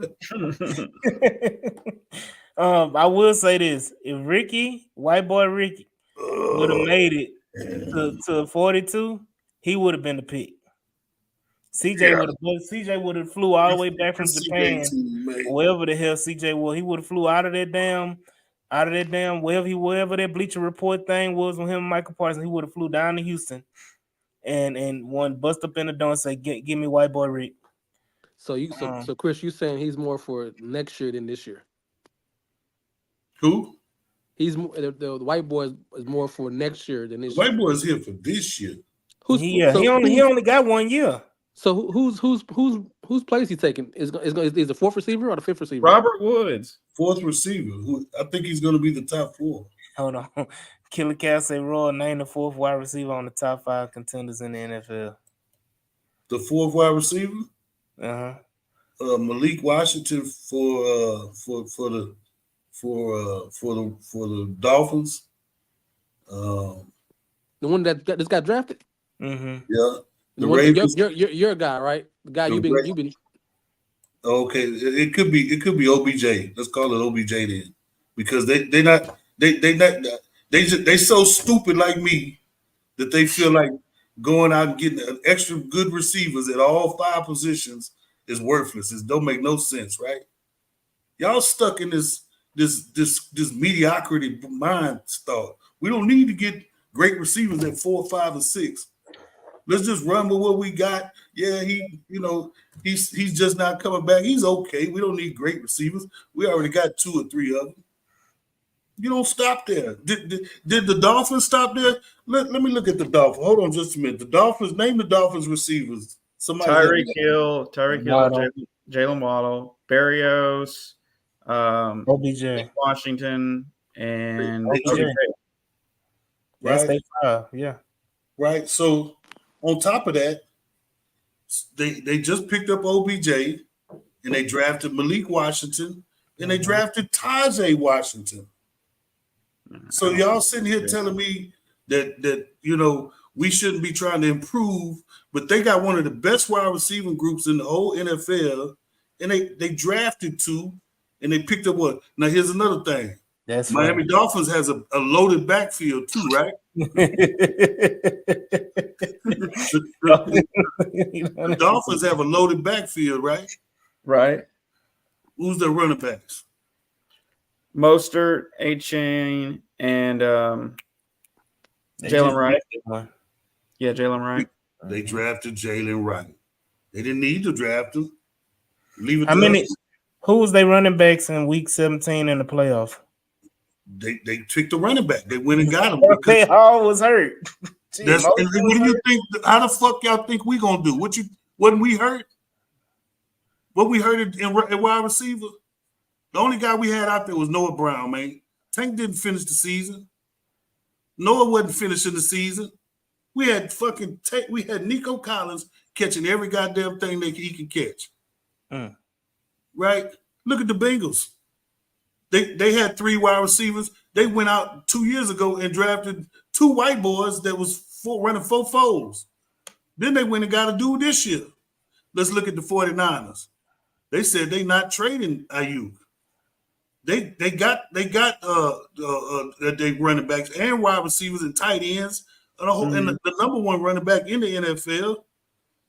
I will say this: if Ricky, white boy Ricky, would have made it to 42, he would have been the pick. CJ would have flew all the way back from Japan, wherever the hell CJ was. He would have flew out of that damn wherever that Bleacher Report thing was with him and Michael Parsons. He would have flew down to Houston and one bust up in the door and say, "Give me white boy Rick." So Chris, you saying he's more for next year than this year? Who? He's the white boy is more for next year than this year. White boy is here for this year. He only got 1 year. So whose place he taking? Is the fourth receiver or the fifth receiver? Robert Woods, fourth receiver. Who I think he's going to be the top 4. Hold on, Killer Cat say Roy named the 4th wide receiver on the top 5 contenders in the NFL. The 4th wide receiver. Malik Washington for the Dolphins. The one that just got drafted. Yeah. The Ravens. You're a guy, right? The guy you've been. Okay, it could be OBJ. Let's call it OBJ then, because they so stupid like me that they feel like going out and getting extra good receivers at all 5 positions is worthless. It don't make no sense, right? Y'all stuck in this mediocrity mind thought. We don't need to get great receivers at 4, 5, and 6. Let's just run with what we got. Yeah, he's just not coming back. He's okay. We don't need great receivers. We already got 2 or 3 of them. You don't stop there. Did the Dolphins stop there? Let me look at the Dolphins. Hold on just a minute. The Dolphins, name the Dolphins receivers. Tyreek Hill, Jalen Waddle, Berrios, OBJ, Washington, and OBJ. That's their 5, yeah. Right. So on top of that, they just picked up OBJ and they drafted Malik Washington and they drafted Tajay Washington. So y'all sitting here telling me that we shouldn't be trying to improve, but they got one of the best wide receiving groups in the whole NFL, and they drafted 2, and they picked up what? Now here's another thing. That's Miami right. Dolphins has a loaded backfield too, right? The Dolphins have a loaded backfield, right? Right. Who's their running backs? Mostert, A-Chain, and Jalen Wright. Yeah, Jalen Wright. They drafted Jalen Wright. They didn't need to draft him. Leave it. Who was they running backs in week 17 in the playoff? They picked a running back. They went and got him. They all was hurt. What do you think? How the fuck y'all think we gonna do? Wasn't we hurt? What we hurt in wide receiver? The only guy we had out there was Noah Brown, man. Tank didn't finish the season. Noah wasn't finishing the season. We had we had Nico Collins catching every goddamn thing that he could catch. Right? Look at the Bengals. They had 3 wide receivers. They went out 2 years ago and drafted 2 white boys that was running 4 fours. Then they went and got a dude this year. Let's look at the 49ers. They said they not trading Ayuk. They got they running backs and wide receivers and tight ends and the number 1 running back in the NFL.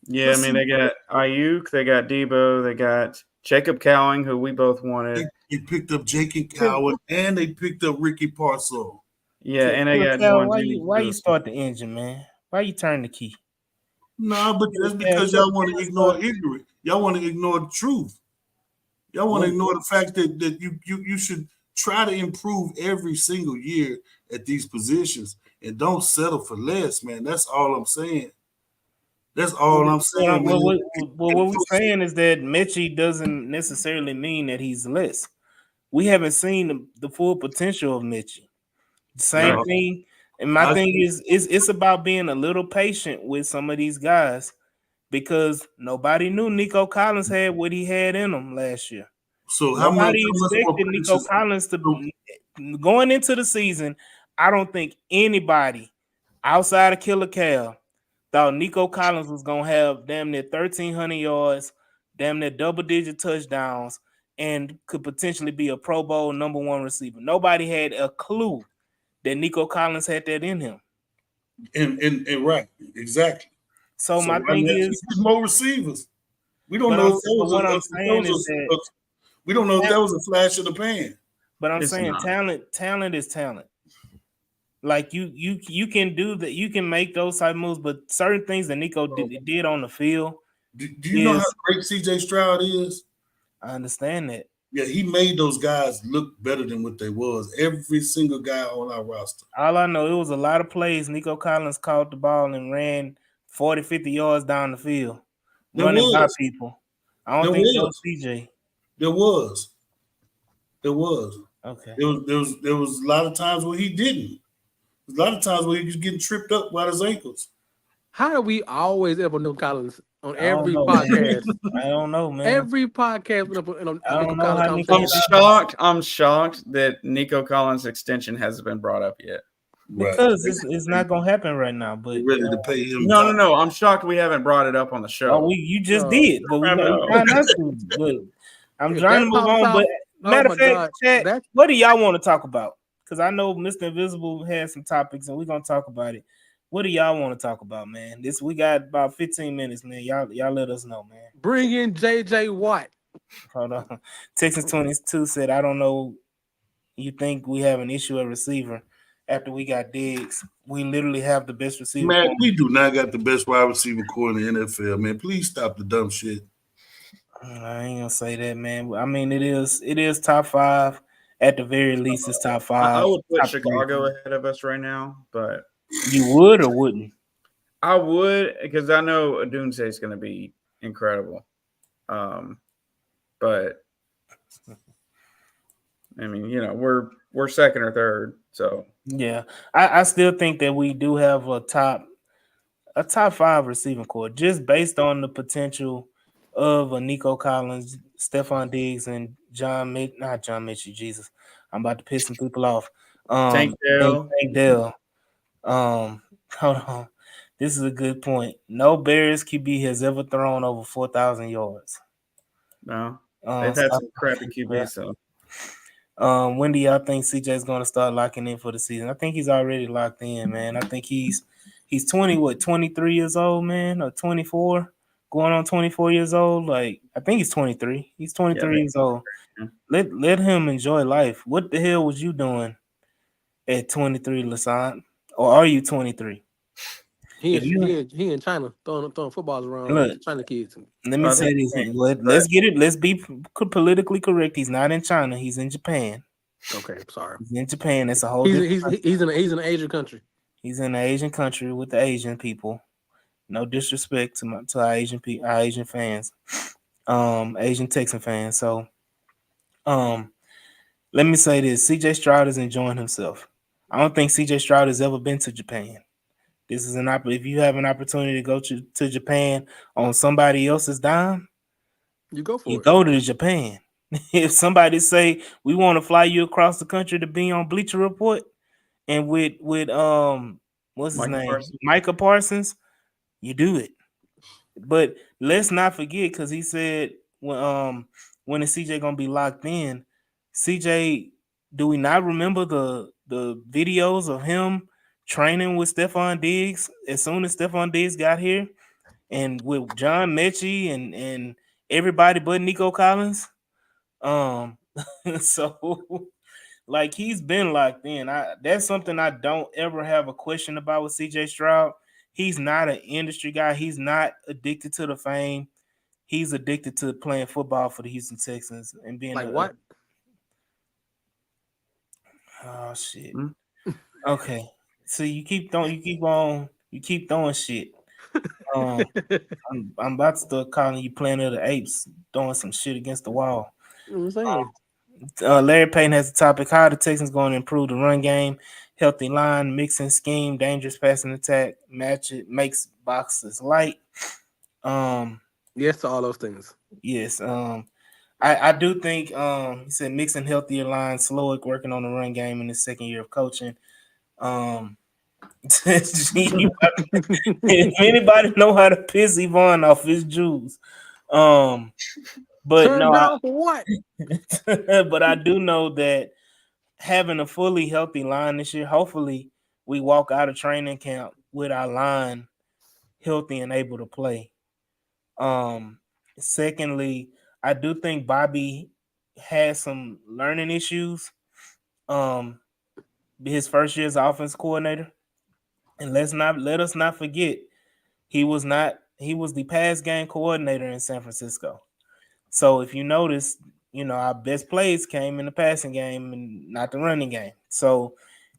Yeah, I mean they got Ayuk, they got Debo, they got Jacob Cowing, who we both wanted. They picked up Jacob Coward and they picked up Ricky Parcell. Yeah, and they got why you start the engine, man? Why you turn the key? No, but that's because y'all want to ignore ignorant. Y'all want to ignore the truth. Y'all want to ignore the fact that you should try to improve every single year at these positions and don't settle for less, man. That's all I'm saying. That's all I'm saying. What we're saying is that Mechie doesn't necessarily mean that he's less. We haven't seen the full potential of Mechie. Same thing. And my thing is it's about being a little patient with some of these guys because nobody knew Nico Collins had what he had in him last year. So nobody expected Nico Collins to going into the season. I don't think anybody outside of Killer Cal thought Nico Collins was gonna have damn near 1,300 yards, damn near double-digit touchdowns, and could potentially be a Pro Bowl number 1 receiver. Nobody had a clue that Nico Collins had that in him. And right, exactly. So my thing is more receivers. We don't know if we don't know if that was a flash in the pan. But I'm saying talent is talent. Like you can do that, you can make those type of moves, but certain things that Nico did on the field. Do you know how great CJ Stroud is? I understand that. Yeah, he made those guys look better than what they was. Every single guy on our roster. All I know, it was a lot of plays. Nico Collins caught the ball and ran 40, 50 yards down the field, running by people. I don't think that was CJ. There was. Okay. There was a lot of times where he didn't. A lot of times where he was getting tripped up by his ankles. How do we always ever know Collins on every podcast? I don't know, man. Every podcast. I'm shocked that Nico Collins' extension hasn't been brought up yet. Because it's not gonna happen right now. But ready to pay him. No. I'm shocked we haven't brought it up on the show. Oh, you just did, but we're trying not to. But I'm trying to move on. But matter of fact, chat, what do y'all want to talk about? Because I know Mr. Invisible has some topics, and we're gonna talk about it. What do y'all want to talk about, man? We got about 15 minutes, man. Y'all let us know, man. Bring in JJ Watt. Hold on. Texas 22 said, I don't know. You think we have an issue at receiver after we got Diggs? We literally have the best receiver. Man, we do not got the best wide receiver core in the NFL, man. Please stop the dumb shit. I ain't gonna say that, man. I mean, it is top 5. At the very least, it's top 5. I would put Chicago ahead of us right now, but you would or wouldn't? I would, because I know Odunze is going to be incredible. But I mean, we're second or third, so yeah, I still think that we do have a top 5 receiving core just based on the potential of a Nico Collins, Stephon Diggs, and not John Mitchell. Jesus, I'm about to piss some people off. Tank Dell. Hold on. This is a good point. No Bears QB has ever thrown over 4,000 yards. No, they've had some crappy QB. So, when do y'all think CJ is going to start locking in for the season? I think he's already locked in, man. I think he's 23 years old, man, or 24, going on 24 years old. Like, I think he's 23. He's 23 years old. Let him enjoy life. What the hell was you doing at 23, Lassant? Or are you 23? He in China throwing footballs around. Look, China kids. Let me say this. Let's get it. Let's be politically correct. He's not in China. He's in Japan. Okay, sorry. He's in Japan. That's a whole. He's in an Asian country. He's in an Asian country with the Asian people. No disrespect to our Asian fans, Asian Texan fans. So, let me say this: CJ Stroud is enjoying himself. I don't think CJ Stroud has ever been to Japan. This is if you have an opportunity to go to Japan on somebody else's dime, you go for it. You go to Japan. If somebody say we want to fly you across the country to be on Bleacher Report, and with what's his Micah name, Parsons. Micah Parsons, you do it. But let's not forget, because he said when is CJ gonna be locked in? CJ, do we not remember the videos of him training with Stephon Diggs as soon as Stephon Diggs got here, and with John Mechie and everybody but Nico Collins? So like he's been locked in. That's something I don't ever have a question about with CJ Stroud. He's not an industry guy. He's not addicted to the fame. He's addicted to playing football for the Houston Texans and being Like what? Oh shit. Hmm? Okay. So you keep throwing shit. I'm about to start calling you Planet of the Apes, throwing some shit against the wall. You know what I'm saying? Larry Payton has a topic: how are the Texans going to improve the run game? Healthy line, mixing scheme, dangerous passing attack, makes boxes light. Yes to all those things. Yes. I do think he said mixing healthier lines, Slowick working on the run game in his second year of coaching. If anybody know how to piss Yvonne off his Jews. But Turn no, down for what? but I do know that having a fully healthy line this year, hopefully we walk out of training camp with our line healthy and able to play. Secondly, I do think Bobby has some learning issues. His first year as offense coordinator. And let us not forget, he was the pass game coordinator in San Francisco. So if you notice, our best plays came in the passing game and not the running game. So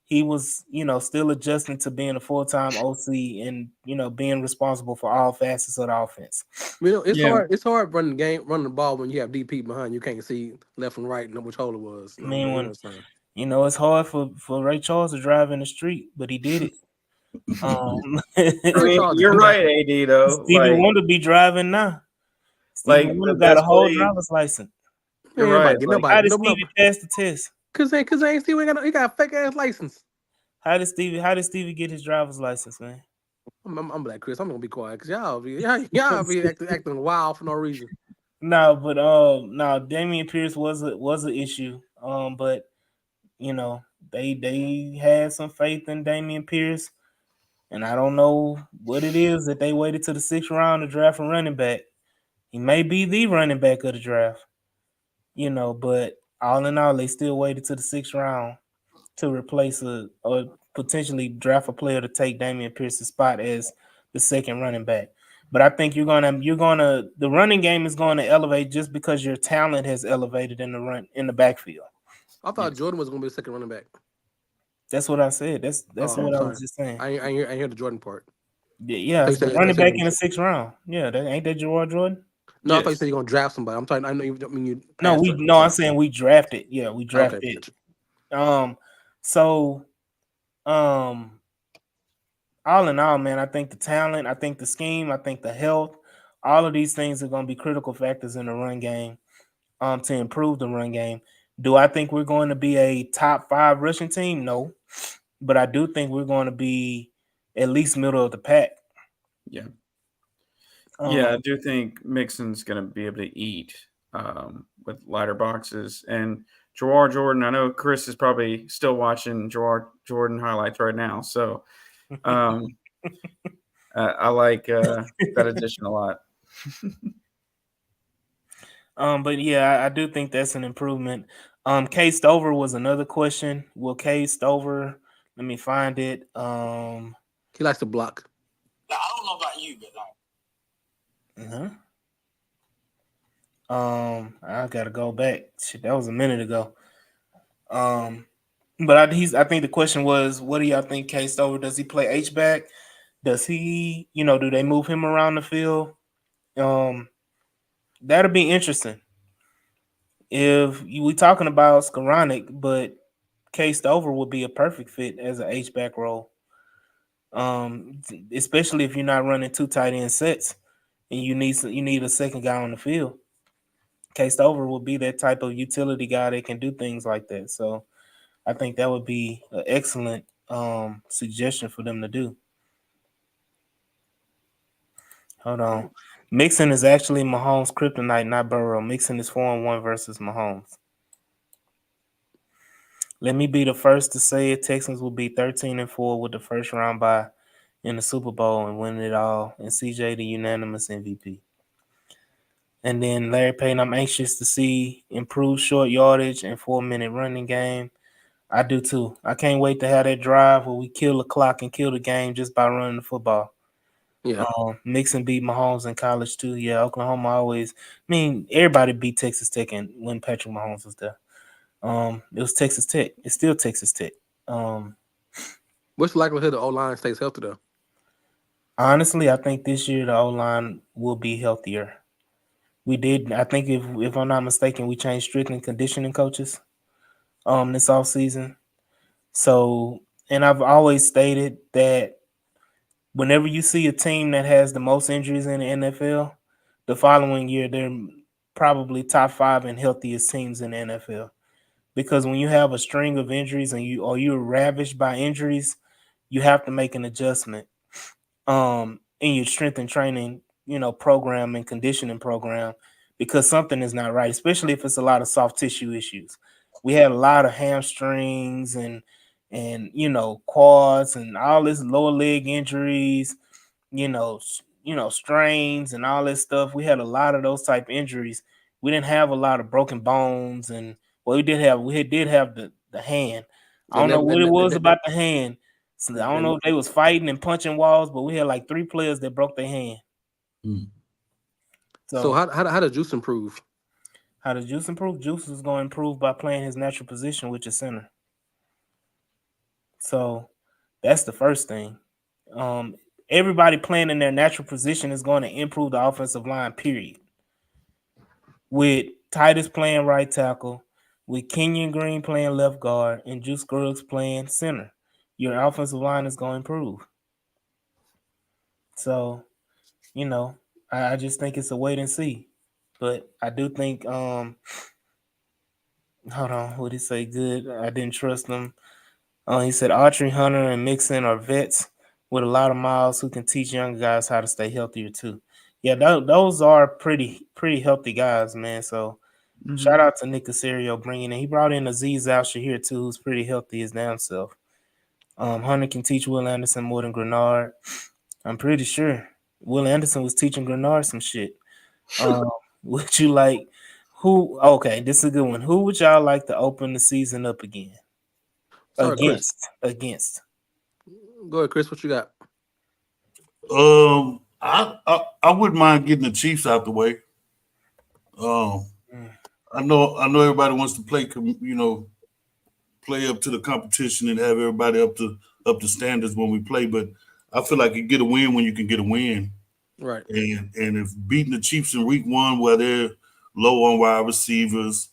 he was, still adjusting to being a full-time OC and, being responsible for all facets of the offense. It's Yeah. hard. It's hard running the ball when you have DP behind. You can't see left and right and which hole it was. I mean, You know when what I'm saying? it's hard for Ray Charles to drive in the street, but he did it. Ray Charles You're is right, AD. Though, Stevie Wonder be driving now. Stevie like, Wonder the got a best whole play- driver's license. You're Man, right. How did Stevie pass the test? Cause ain't Steve ain't got he got a fake ass license. How did Stevie get his driver's license, man? I'm like Chris. I'm gonna be quiet because y'all be acting wild for no reason. No, but Damian Pierce was an issue. But they had some faith in Damian Pierce, and I don't know what it is that they waited to the 6th round to draft a running back. He may be the running back of the draft, but all in all, they still waited to the 6th round to replace or potentially draft a player to take Damian Pierce's spot as the second running back. But I think the running game is going to elevate just because your talent has elevated in the backfield. I thought Jordan was gonna be the second running back. That's what I said. That's I'm what I sorry. was just saying. I hear the Jordan part. Yeah, it's the running back in the 6th round. Yeah, ain't that Gerard Jordan? No, I thought you Yes. said you're gonna draft somebody. I'm talking. I know you. I mean you. No, I'm saying we drafted. Yeah, we drafted. Okay. So, all in all, man, I think the talent, I think the scheme, I think the health, all of these things are going to be critical factors in the run game, to improve the run game. Do I think we're going to be a top 5 rushing team? No, but I do think we're going to be at least middle of the pack. Yeah. Yeah, I do think Mixon's going to be able to eat with lighter boxes. And Gerard Jordan, I know Chris is probably still watching Gerard Jordan highlights right now. So I like that addition a lot. But yeah, I do think that's an improvement. K Stover was another question. Will K Stover, let me find it. He likes to block. Now, I don't know about you, but I gotta go back. Shit, that was a minute ago. But I think the question was, what do y'all think K Stover? Does he play H-back? Does he, do they move him around the field? That'll be interesting. If we talking about Skoranek, but K Stover would be a perfect fit as an H-back role. Especially if you're not running 2 tight end sets and you need a second guy on the field. Stover will be that type of utility guy that can do things like that. So I think that would be an excellent suggestion for them to do. Hold on. Mixon is actually Mahomes' kryptonite, not Burrow. Mixon is 4-1 versus Mahomes. Let me be the first to say it. Texans will be 13-4 with the first round bye in the Super Bowl and win it all. And CJ the unanimous MVP. And then Larry Payton, I'm anxious to see improved short yardage and 4-minute running game. I do too. I can't wait to have that drive where we kill the clock and kill the game just by running the football. Yeah. Mixon beat Mahomes in college too. Yeah, Oklahoma always. I mean, everybody beat Texas Tech when Patrick Mahomes was there. It was Texas Tech. It's still Texas Tech. What's the likelihood the O-line stays healthy though? Honestly, I think this year the O-line will be healthier. We did. I think if I'm not mistaken, we changed strength and conditioning coaches this offseason. So, and I've always stated that whenever you see a team that has the most injuries in the NFL, the following year they're probably top 5 and healthiest teams in the NFL. Because when you have a string of injuries and you're ravaged by injuries, you have to make an adjustment in your strength and training, program and conditioning program, because something is not right, especially if it's a lot of soft tissue issues. We had a lot of hamstrings and quads and all this lower leg injuries, strains and all this stuff. We had a lot of those type injuries. We didn't have a lot of broken bones, and we did have the hand. I don't know what it was about the hand. So I don't know if they was fighting and punching walls, but we had like 3 players that broke their hand. So how did Juice improve? How does Juice improve? Juice is going to improve by playing his natural position, which is center. So that's the first thing. Everybody playing in their natural position is going to improve the offensive line, period. With Titus playing right tackle, with Kenyon Green playing left guard, and Juice Scruggs playing center, your offensive line is going to improve. So, I just think it's a wait and see. But I do think, hold on, what did he say? Good. I didn't trust them. He said Autry, Hunter, and Mixon are vets with a lot of miles who can teach younger guys how to stay healthier too. Yeah, those are pretty healthy guys, man. So shout out to Nick Caserio bringing in. He brought in Azeez Al-Shahir too, who's pretty healthy his damn self. Hunter can teach Will Anderson more than Grenard. I'm pretty sure Will Anderson was teaching Grenard some shit. Would you like who? Okay, this is a good one. Who would y'all like to open the season up again? Sorry, Against. Go ahead, Chris. What you got? I wouldn't mind getting the Chiefs out the way. I know everybody wants to play up to the competition and have everybody up to standards when we play, but I feel like you get a win when you can get a win. Right. And if beating the Chiefs in week 1 while they're low on wide receivers,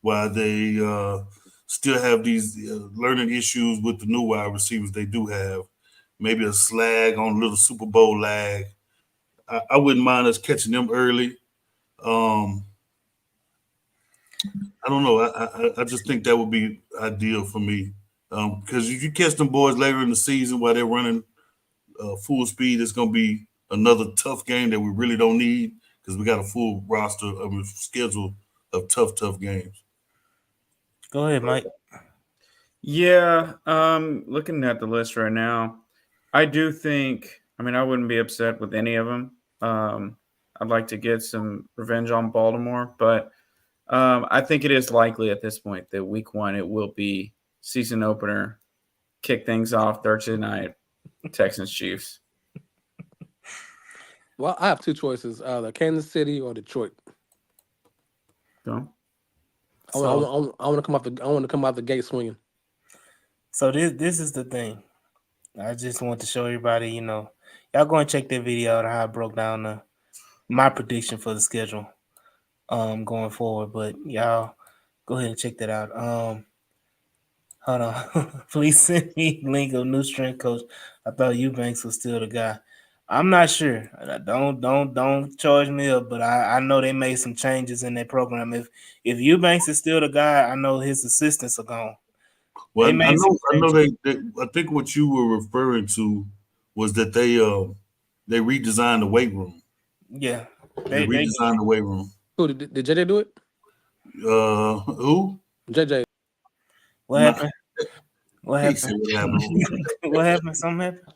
while they still have these learning issues with the new wide receivers they do have, maybe a slag on a little Super Bowl lag, I wouldn't mind us catching them early. I don't know. I just think that would be ideal for me. Because if you catch them boys later in the season while they're running full speed, it's going to be another tough game that we really don't need because we got a full roster of schedule of tough games. Go ahead, Mike. Yeah, looking at the list right now, I do think, I wouldn't be upset with any of them. I'd like to get some revenge on Baltimore, but I think it is likely at this point that week 1 it will be season opener, kick things off Thursday night, Texans Chiefs. Well, I have 2 choices: either Kansas City or Detroit. Go. I want to come out the gate swinging. So this is the thing. I just want to show everybody, y'all go and check that video out of how I broke down my prediction for the schedule going forward. But y'all go ahead and check that out. Hold on. Please send me link of new strength coach. I thought Eubanks was still the guy. I'm not sure. Don't charge me up, but I know they made some changes in their program. If Eubanks is still the guy, I know his assistants are gone. Well, They made some I know changes. I think what you were referring to was that they redesigned the weight room. Yeah, They redesigned the weight room. Who did JJ do it? Who? JJ. what Nah. happened? What He said happened? what happened. What happened? Something happened.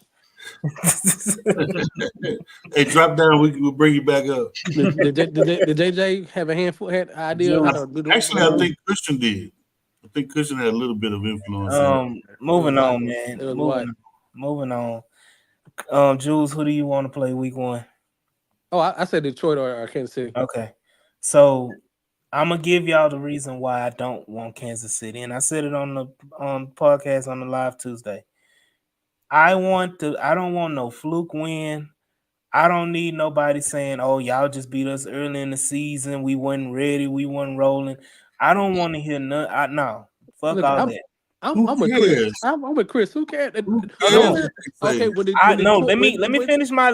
Hey, drop down. We'll bring you back up. Did JJ have a had idea Jules. how to do the Actually, I think Christian did. I think Christian had a little bit of influence. Moving It was on, White. man. It was White. Moving on. Jules, who do you want to play week 1? Oh, I said Detroit or Kansas City. Okay, so I'm gonna give y'all the reason why I don't want Kansas City, and I said it on the podcast on the live Tuesday. I don't want no fluke win. I don't need nobody saying, "Oh, y'all just beat us early in the season. We wasn't ready. We wasn't rolling." I don't want to hear none. No, fuck Look, all that. I'm with Chris. cares? I'm with Chris. Who cares? Who No. cares? Okay, when No, let me finish my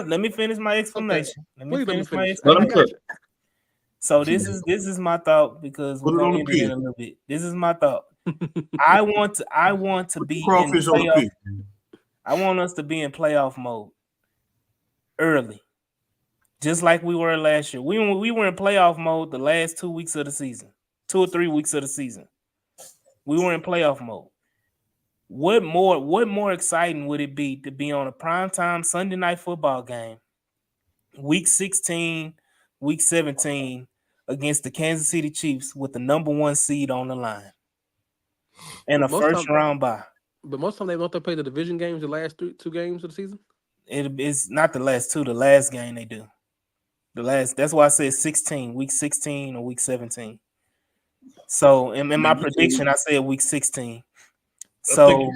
explanation. Please let me finish. Let him I got cook. you. So this is my thought because we're Put it on gonna the end it in pig. a little bit. This is my thought. I want to Put the be in crawfish on the playoff. pig. I want us to be in playoff mode early, just like we were last year. We were in playoff mode the last 2 weeks of the season, 2 or 3 weeks of the season. We were in playoff mode. What more exciting would it be to be on a primetime Sunday night football game, week 16, week 17, against the Kansas City Chiefs with the number 1 seed on the line and a first round bye? But most of the time they don't play the division games the last 2 games of the season. It's not the last 2. The last game they do. That's why I said 16, week 16 or week 17. So in my prediction, I said week 16. So I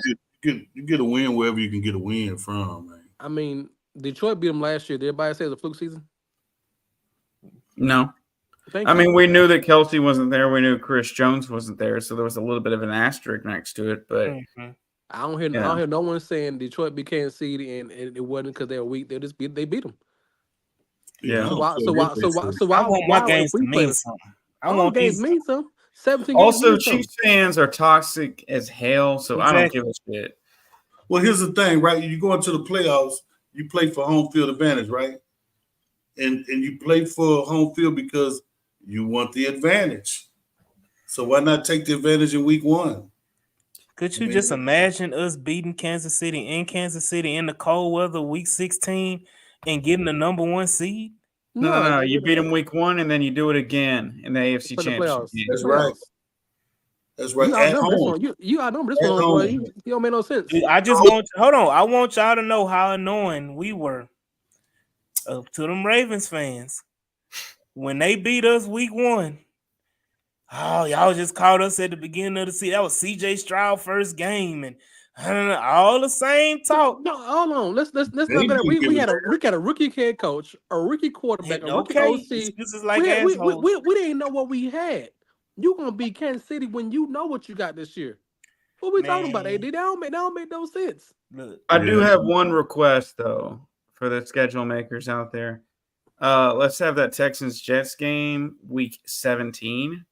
think you get a win wherever you can get a win from, man. I mean, Detroit beat them last year. Did everybody say it was a fluke season? No. Thank I you. mean, we knew that Kelsey wasn't there. We knew Chris Jones wasn't there, so there was a little bit of an asterisk next to it. But I don't hear no one saying Detroit beat Kansas City and it wasn't because they were weak. They beat them. Yeah. So why I want my games to mean something. I want games these. mean something. 17 Also, games. Chiefs fans are toxic as hell, so I don't give a shit. Well, here's the thing, right? You go into the playoffs, you play for home field advantage, right? And you play for home field because you want the advantage. So why not take the advantage in week 1? Could you just imagine us beating Kansas City in the cold weather, week 16, and getting the number 1 seed? No. You beat them week 1, and then you do it again in the AFC Championship game. That's right. That's right. You At outnumbered home. You outnumbered this one, boy. You don't make no sense. I just want I want y'all to know how annoying we were to them Ravens fans when they beat us week 1. Oh, y'all just called us at the beginning of the season. That was CJ Stroud first game, and all the same talk. No, hold on. Let's not go. We had a rookie head coach, a rookie quarterback, a rookie OC. This is like we didn't know what we had. You gonna beat Kansas City when you know what you got this year. What we talking about, AD? That don't make no sense. Look, I do have one request though for the schedule makers out there. Let's have that Texans Jets game week 17.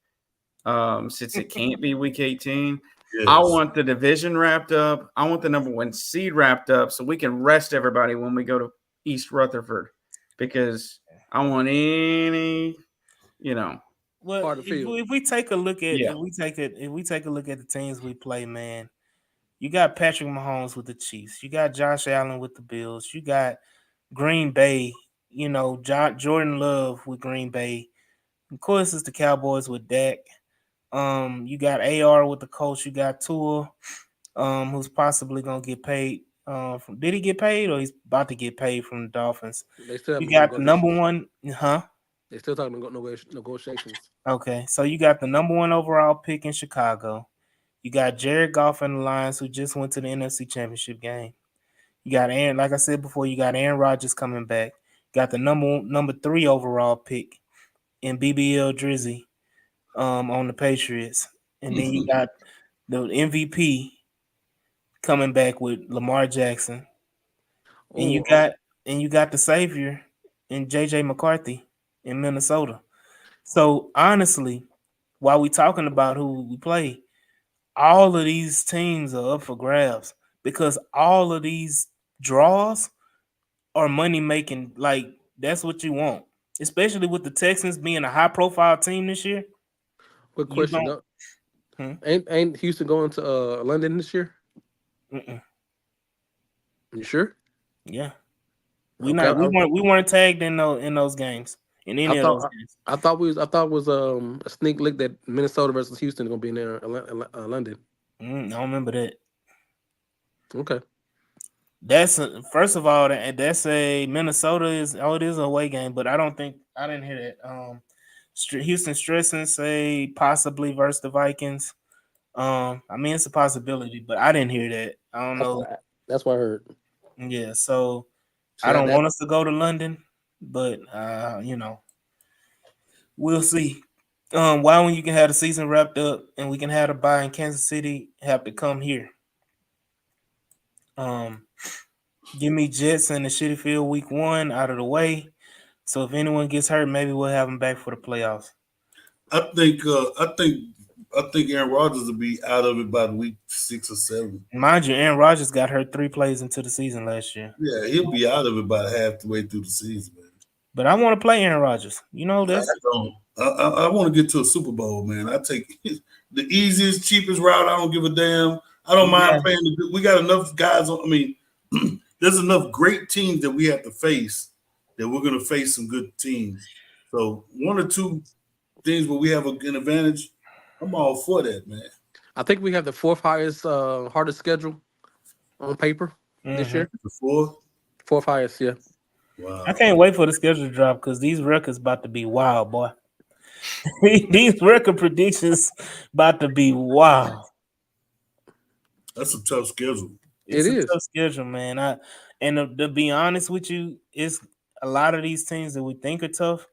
Since it can't be week 18. Yes. I want the division wrapped up. I want the number 1 seed wrapped up so we can rest everybody when we go to East Rutherford, because I want any, Well, if we take a look at if we take a look at the teams we play, man, you got Patrick Mahomes with the Chiefs, you got Josh Allen with the Bills, you got Green Bay, Jordan Love with Green Bay. Of course, it's the Cowboys with Dak. You got AR with the coach. You got Tua, who's possibly gonna get paid. Did he get paid, or he's about to get paid from the Dolphins? You got the number 1, They still talking about negotiations. Okay, so you got the number 1 overall pick in Chicago. You got Jared Goff and the Lions, who just went to the NFC Championship game. You got Aaron, like I said before, you got Aaron Rodgers coming back. You got the number 3 overall pick in BBL Drizzy. On the Patriots, and then you got the MVP coming back with Lamar Jackson, and you got and you got the savior in JJ McCarthy in Minnesota. So honestly, while we talking about who we play, all of these teams are up for grabs because all of these draws are money making. Like that's what you want, especially with the Texans being a high profile team this year. Good You question. don't. No, ain't Houston going to London this year? Mm-mm. You sure? Yeah, we Okay. not. We weren't tagged in those games in any of those games. I thought it was a sneak leak that Minnesota versus Houston going to be in there London. I don't remember that. Okay. First of all, that's a Minnesota is it is a away game, but I didn't hear that. Houston stressing say possibly versus the Vikings. I mean it's a possibility, but I didn't hear that. I don't know. That's what I heard. Yeah, so So I don't want us to go to London, but we'll see. Why when you can have the season wrapped up and we can have a bye in Kansas City have to come here? Give me Jets and the Shitty Field week 1 out of the way. So if anyone gets hurt, maybe we'll have them back for the playoffs. I think Aaron Rodgers will be out of it by week 6 or 7. Mind you, Aaron Rodgers got hurt 3 plays into the season last year. Yeah, he'll be out of it by halfway through the season, man. But I want to play Aaron Rodgers. You know this. I want to get to a Super Bowl, man. I take the easiest, cheapest route. I don't give a damn. I don't mind playing. We got enough guys. There's enough great teams that we have to face that we're going to face some good teams. So 1 or 2 things where we have an advantage, I'm all for that, man. I think we have the 4th hardest schedule on paper this year. The 4th? 4th highest, yeah. Wow. I can't wait for the schedule to drop because these records about to be wild, boy. These record predictions about to be wild. That's a tough schedule. It's a tough schedule, man. To be honest with you, it's a lot of these teams that we think are tough.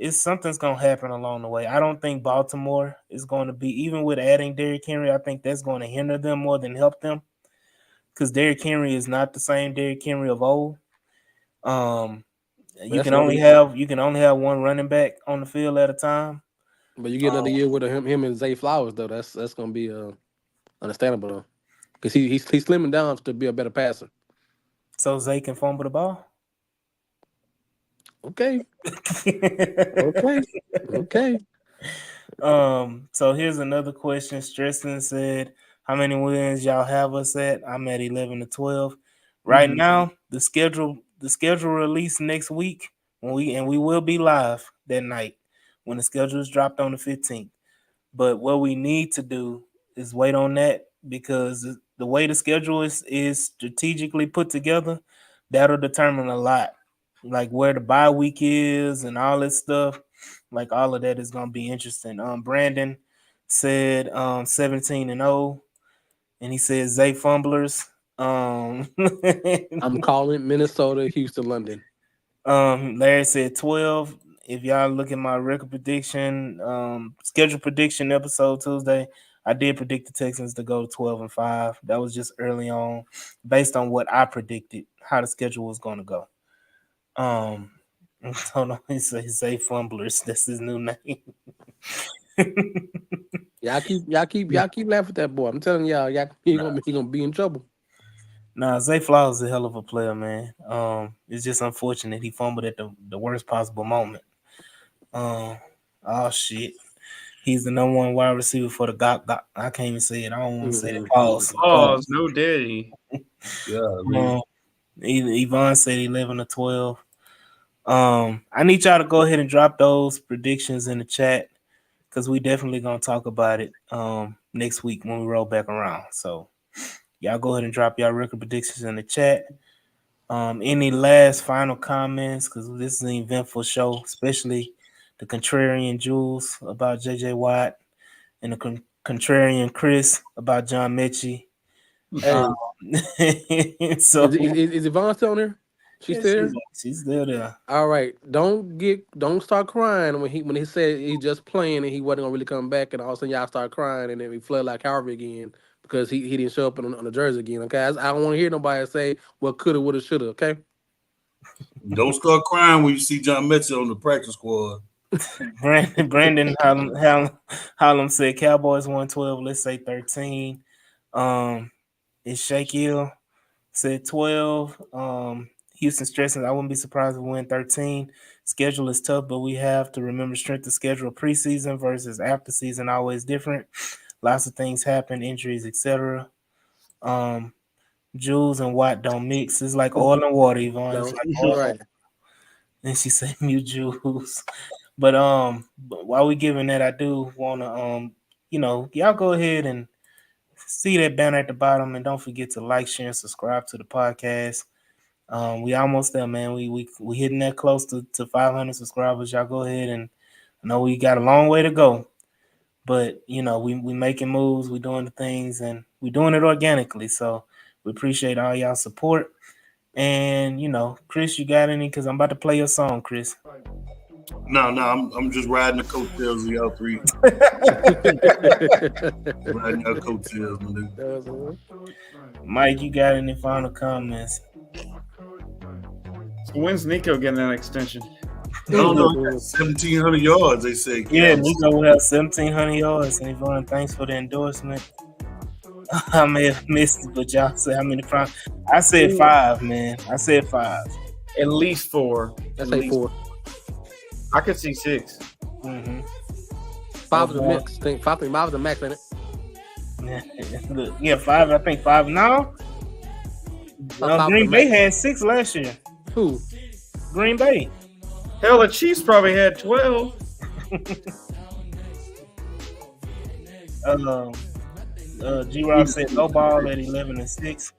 Something's gonna happen along the way. I don't think Baltimore is going to be, even with adding Derrick Henry, I think that's going to hinder them more than help them. Because Derrick Henry is not the same Derrick Henry of old. You can only have one running back on the field at a time. But you get another year with him and Zay Flowers though. That's gonna be understandable though, because he's slimming down to be a better passer. So Zay can fumble the ball. Okay. Okay. So here's another question. Streston said, "How many wins y'all have us at?" I'm at 11-12 right now. The schedule release next week we will be live that night when the schedule is dropped on the 15th. But what we need to do is wait on that, because the way the schedule is strategically put together, that'll determine a lot, like where the bye week is and all this stuff. Like all of that is gonna be interesting. Brandon said 17-0, and he said Zay fumblers. I'm calling Minnesota, Houston, London. Larry said 12. If y'all look at my record prediction, schedule prediction episode Tuesday, I did predict the Texans to go 12-5. That was just early on, based on what I predicted how the schedule was going to go. Hold on, he says Zay fumblers. That's his new name. Y'all keep laughing at that boy. I'm telling y'all, he gonna be in trouble. Nah, Zay Flowers is a hell of a player, man. It's just unfortunate he fumbled at the worst possible moment. Oh shit. He's the number 1 wide receiver for the Gok. I can't even say it. I don't want to say it. Pause. No daddy. Yeah. Yvonne said 11-12. I need y'all to go ahead and drop those predictions in the chat, because we definitely gonna talk about it next week when we roll back around. So y'all go ahead and drop y'all record predictions in the chat. Any last final comments? Because this is an eventful show, especially the contrarian Jules about JJ Watt and the contrarian Chris about John Mechie. So is Yvonne still on there? She's still there? She's still there. All right. Don't start crying when he said he's just playing and he wasn't gonna really come back, and all of a sudden y'all start crying and then we flood like Harvey again because he didn't show up on the jersey again. Okay, I don't want to hear nobody say, well, coulda, woulda, shoulda. Okay. Don't start crying when you see John Metchell on the practice squad. Brandon Hollum said Cowboys 112. Let's say 13. It's Shaquille said 12. Houston stressing. I wouldn't be surprised if we win 13. Schedule is tough, but we have to remember strength of schedule preseason versus after season always different. Lots of things happen, injuries, etc. Jules and Watt don't mix. It's like oil and water, Yvonne. It's like oil. Right. And she said mute Jules. But while we giving that, I do wanna y'all go ahead and see that banner at the bottom, and don't forget to like, share, and subscribe to the podcast. We almost there, man. We hitting that close to 500 subscribers. Y'all go ahead, and I know we got a long way to go, but we making moves, we doing the things, and we doing it organically. So we appreciate all y'all support. And Chris, you got any? Because I'm about to play your song, Chris. No, I'm just riding the coattails of y'all three. Riding your coattails, my nigga. Mike, you got any final comments? So when's Nico getting that extension? I don't know. 1,700 yards, they say. Yeah, Nico will have 1,700 yards. And Yvonne, thanks for the endorsement. I may have missed it, but y'all said how many times? I said 5, man. I said 5. At least 4. I say 4. I could see 6. Mm-hmm. 5 is the max. I think 5 is the max, ain't it? Yeah, 5. I think 5 now. Green Bay had 6 last year. Who? Green Bay. Hell, the Chiefs probably had 12. G-Rob said no ball at 11-6.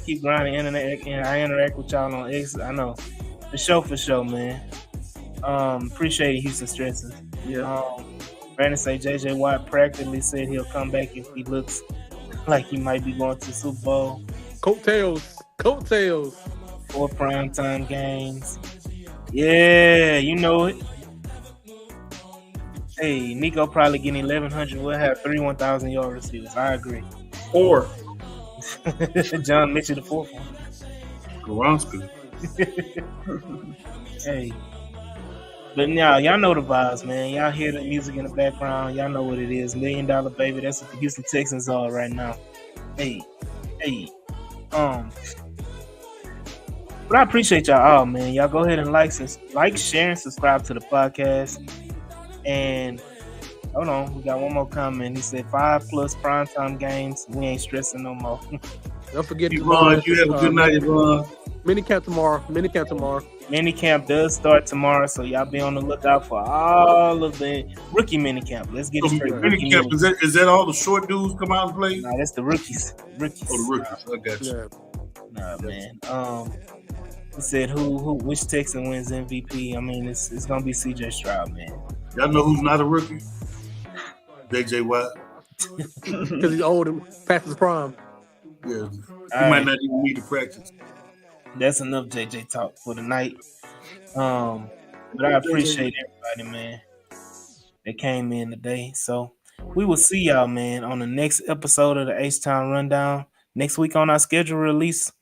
Keep grinding internet, and I interact with y'all on X. I know. For sure, man. Appreciate it, Houston Stresses. Yeah. Brandon say JJ Watt practically said he'll come back if he looks like he might be going to the Super Bowl. Coattails. 4 primetime games. Yeah, you know it. Hey, Nico probably getting 1,100. We'll have 3 1,000-yard receivers. I agree. 4. John Mitchell, the 4th one. Goronska. Hey. But now, y'all know the vibes, man. Y'all hear the music in the background. Y'all know what it is. $1 Million Baby. That's what the Houston Texans are right now. Hey. But I appreciate y'all all, man. Y'all go ahead and like, share, and subscribe to the podcast. And hold on, we got one more comment. He said 5+ primetime games. We ain't stressing no more. Don't forget Yvonne, you have a good night, Yvonne. Minicamp tomorrow. Minicamp does start tomorrow, so y'all be on the lookout for all of the rookie minicamp. Let's get it straight. Minicamp, is that all the short dudes come out and play? Nah, that's the rookies. Oh, the rookies. I got you. Yeah. Nah, man. He said which Texan wins MVP? I mean, it's gonna be CJ Stroud, man. Y'all know who's not a rookie? JJ Watt. Because he's old and past his prime. Yeah. He might not even need to practice. That's enough JJ talk for the night. But I appreciate everybody, man, that came in today. So we will see y'all, man, on the next episode of the H-Town Rundown. Next week on our schedule release,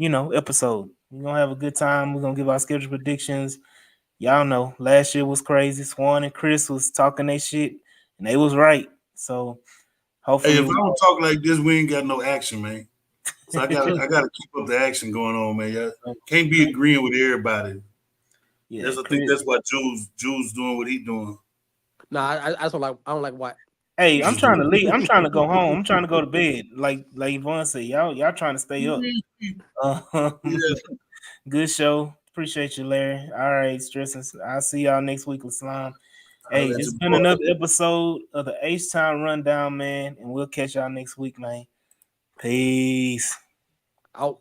episode. We're going to have a good time. We're going to give our schedule predictions. Y'all know, last year was crazy. Swan and Chris was talking their shit, and they was right. So hopefully. Hey, if I don't talk like this, we ain't got no action, man. So I gotta keep up the action going on, man. Y'all can't be agreeing with everybody. Yeah, I think that's why Jules doing what he doing. Nah, I don't like White. Hey, I'm trying to leave. I'm trying to go home. I'm trying to go to bed. Like Yvonne said, y'all trying to stay up. Good show. Appreciate you, Larry. All right, stressing. I'll see y'all next week with Slime. Hey, it's been another episode of the H-Town Rundown, man, and we'll catch y'all next week, man. Peace. Out.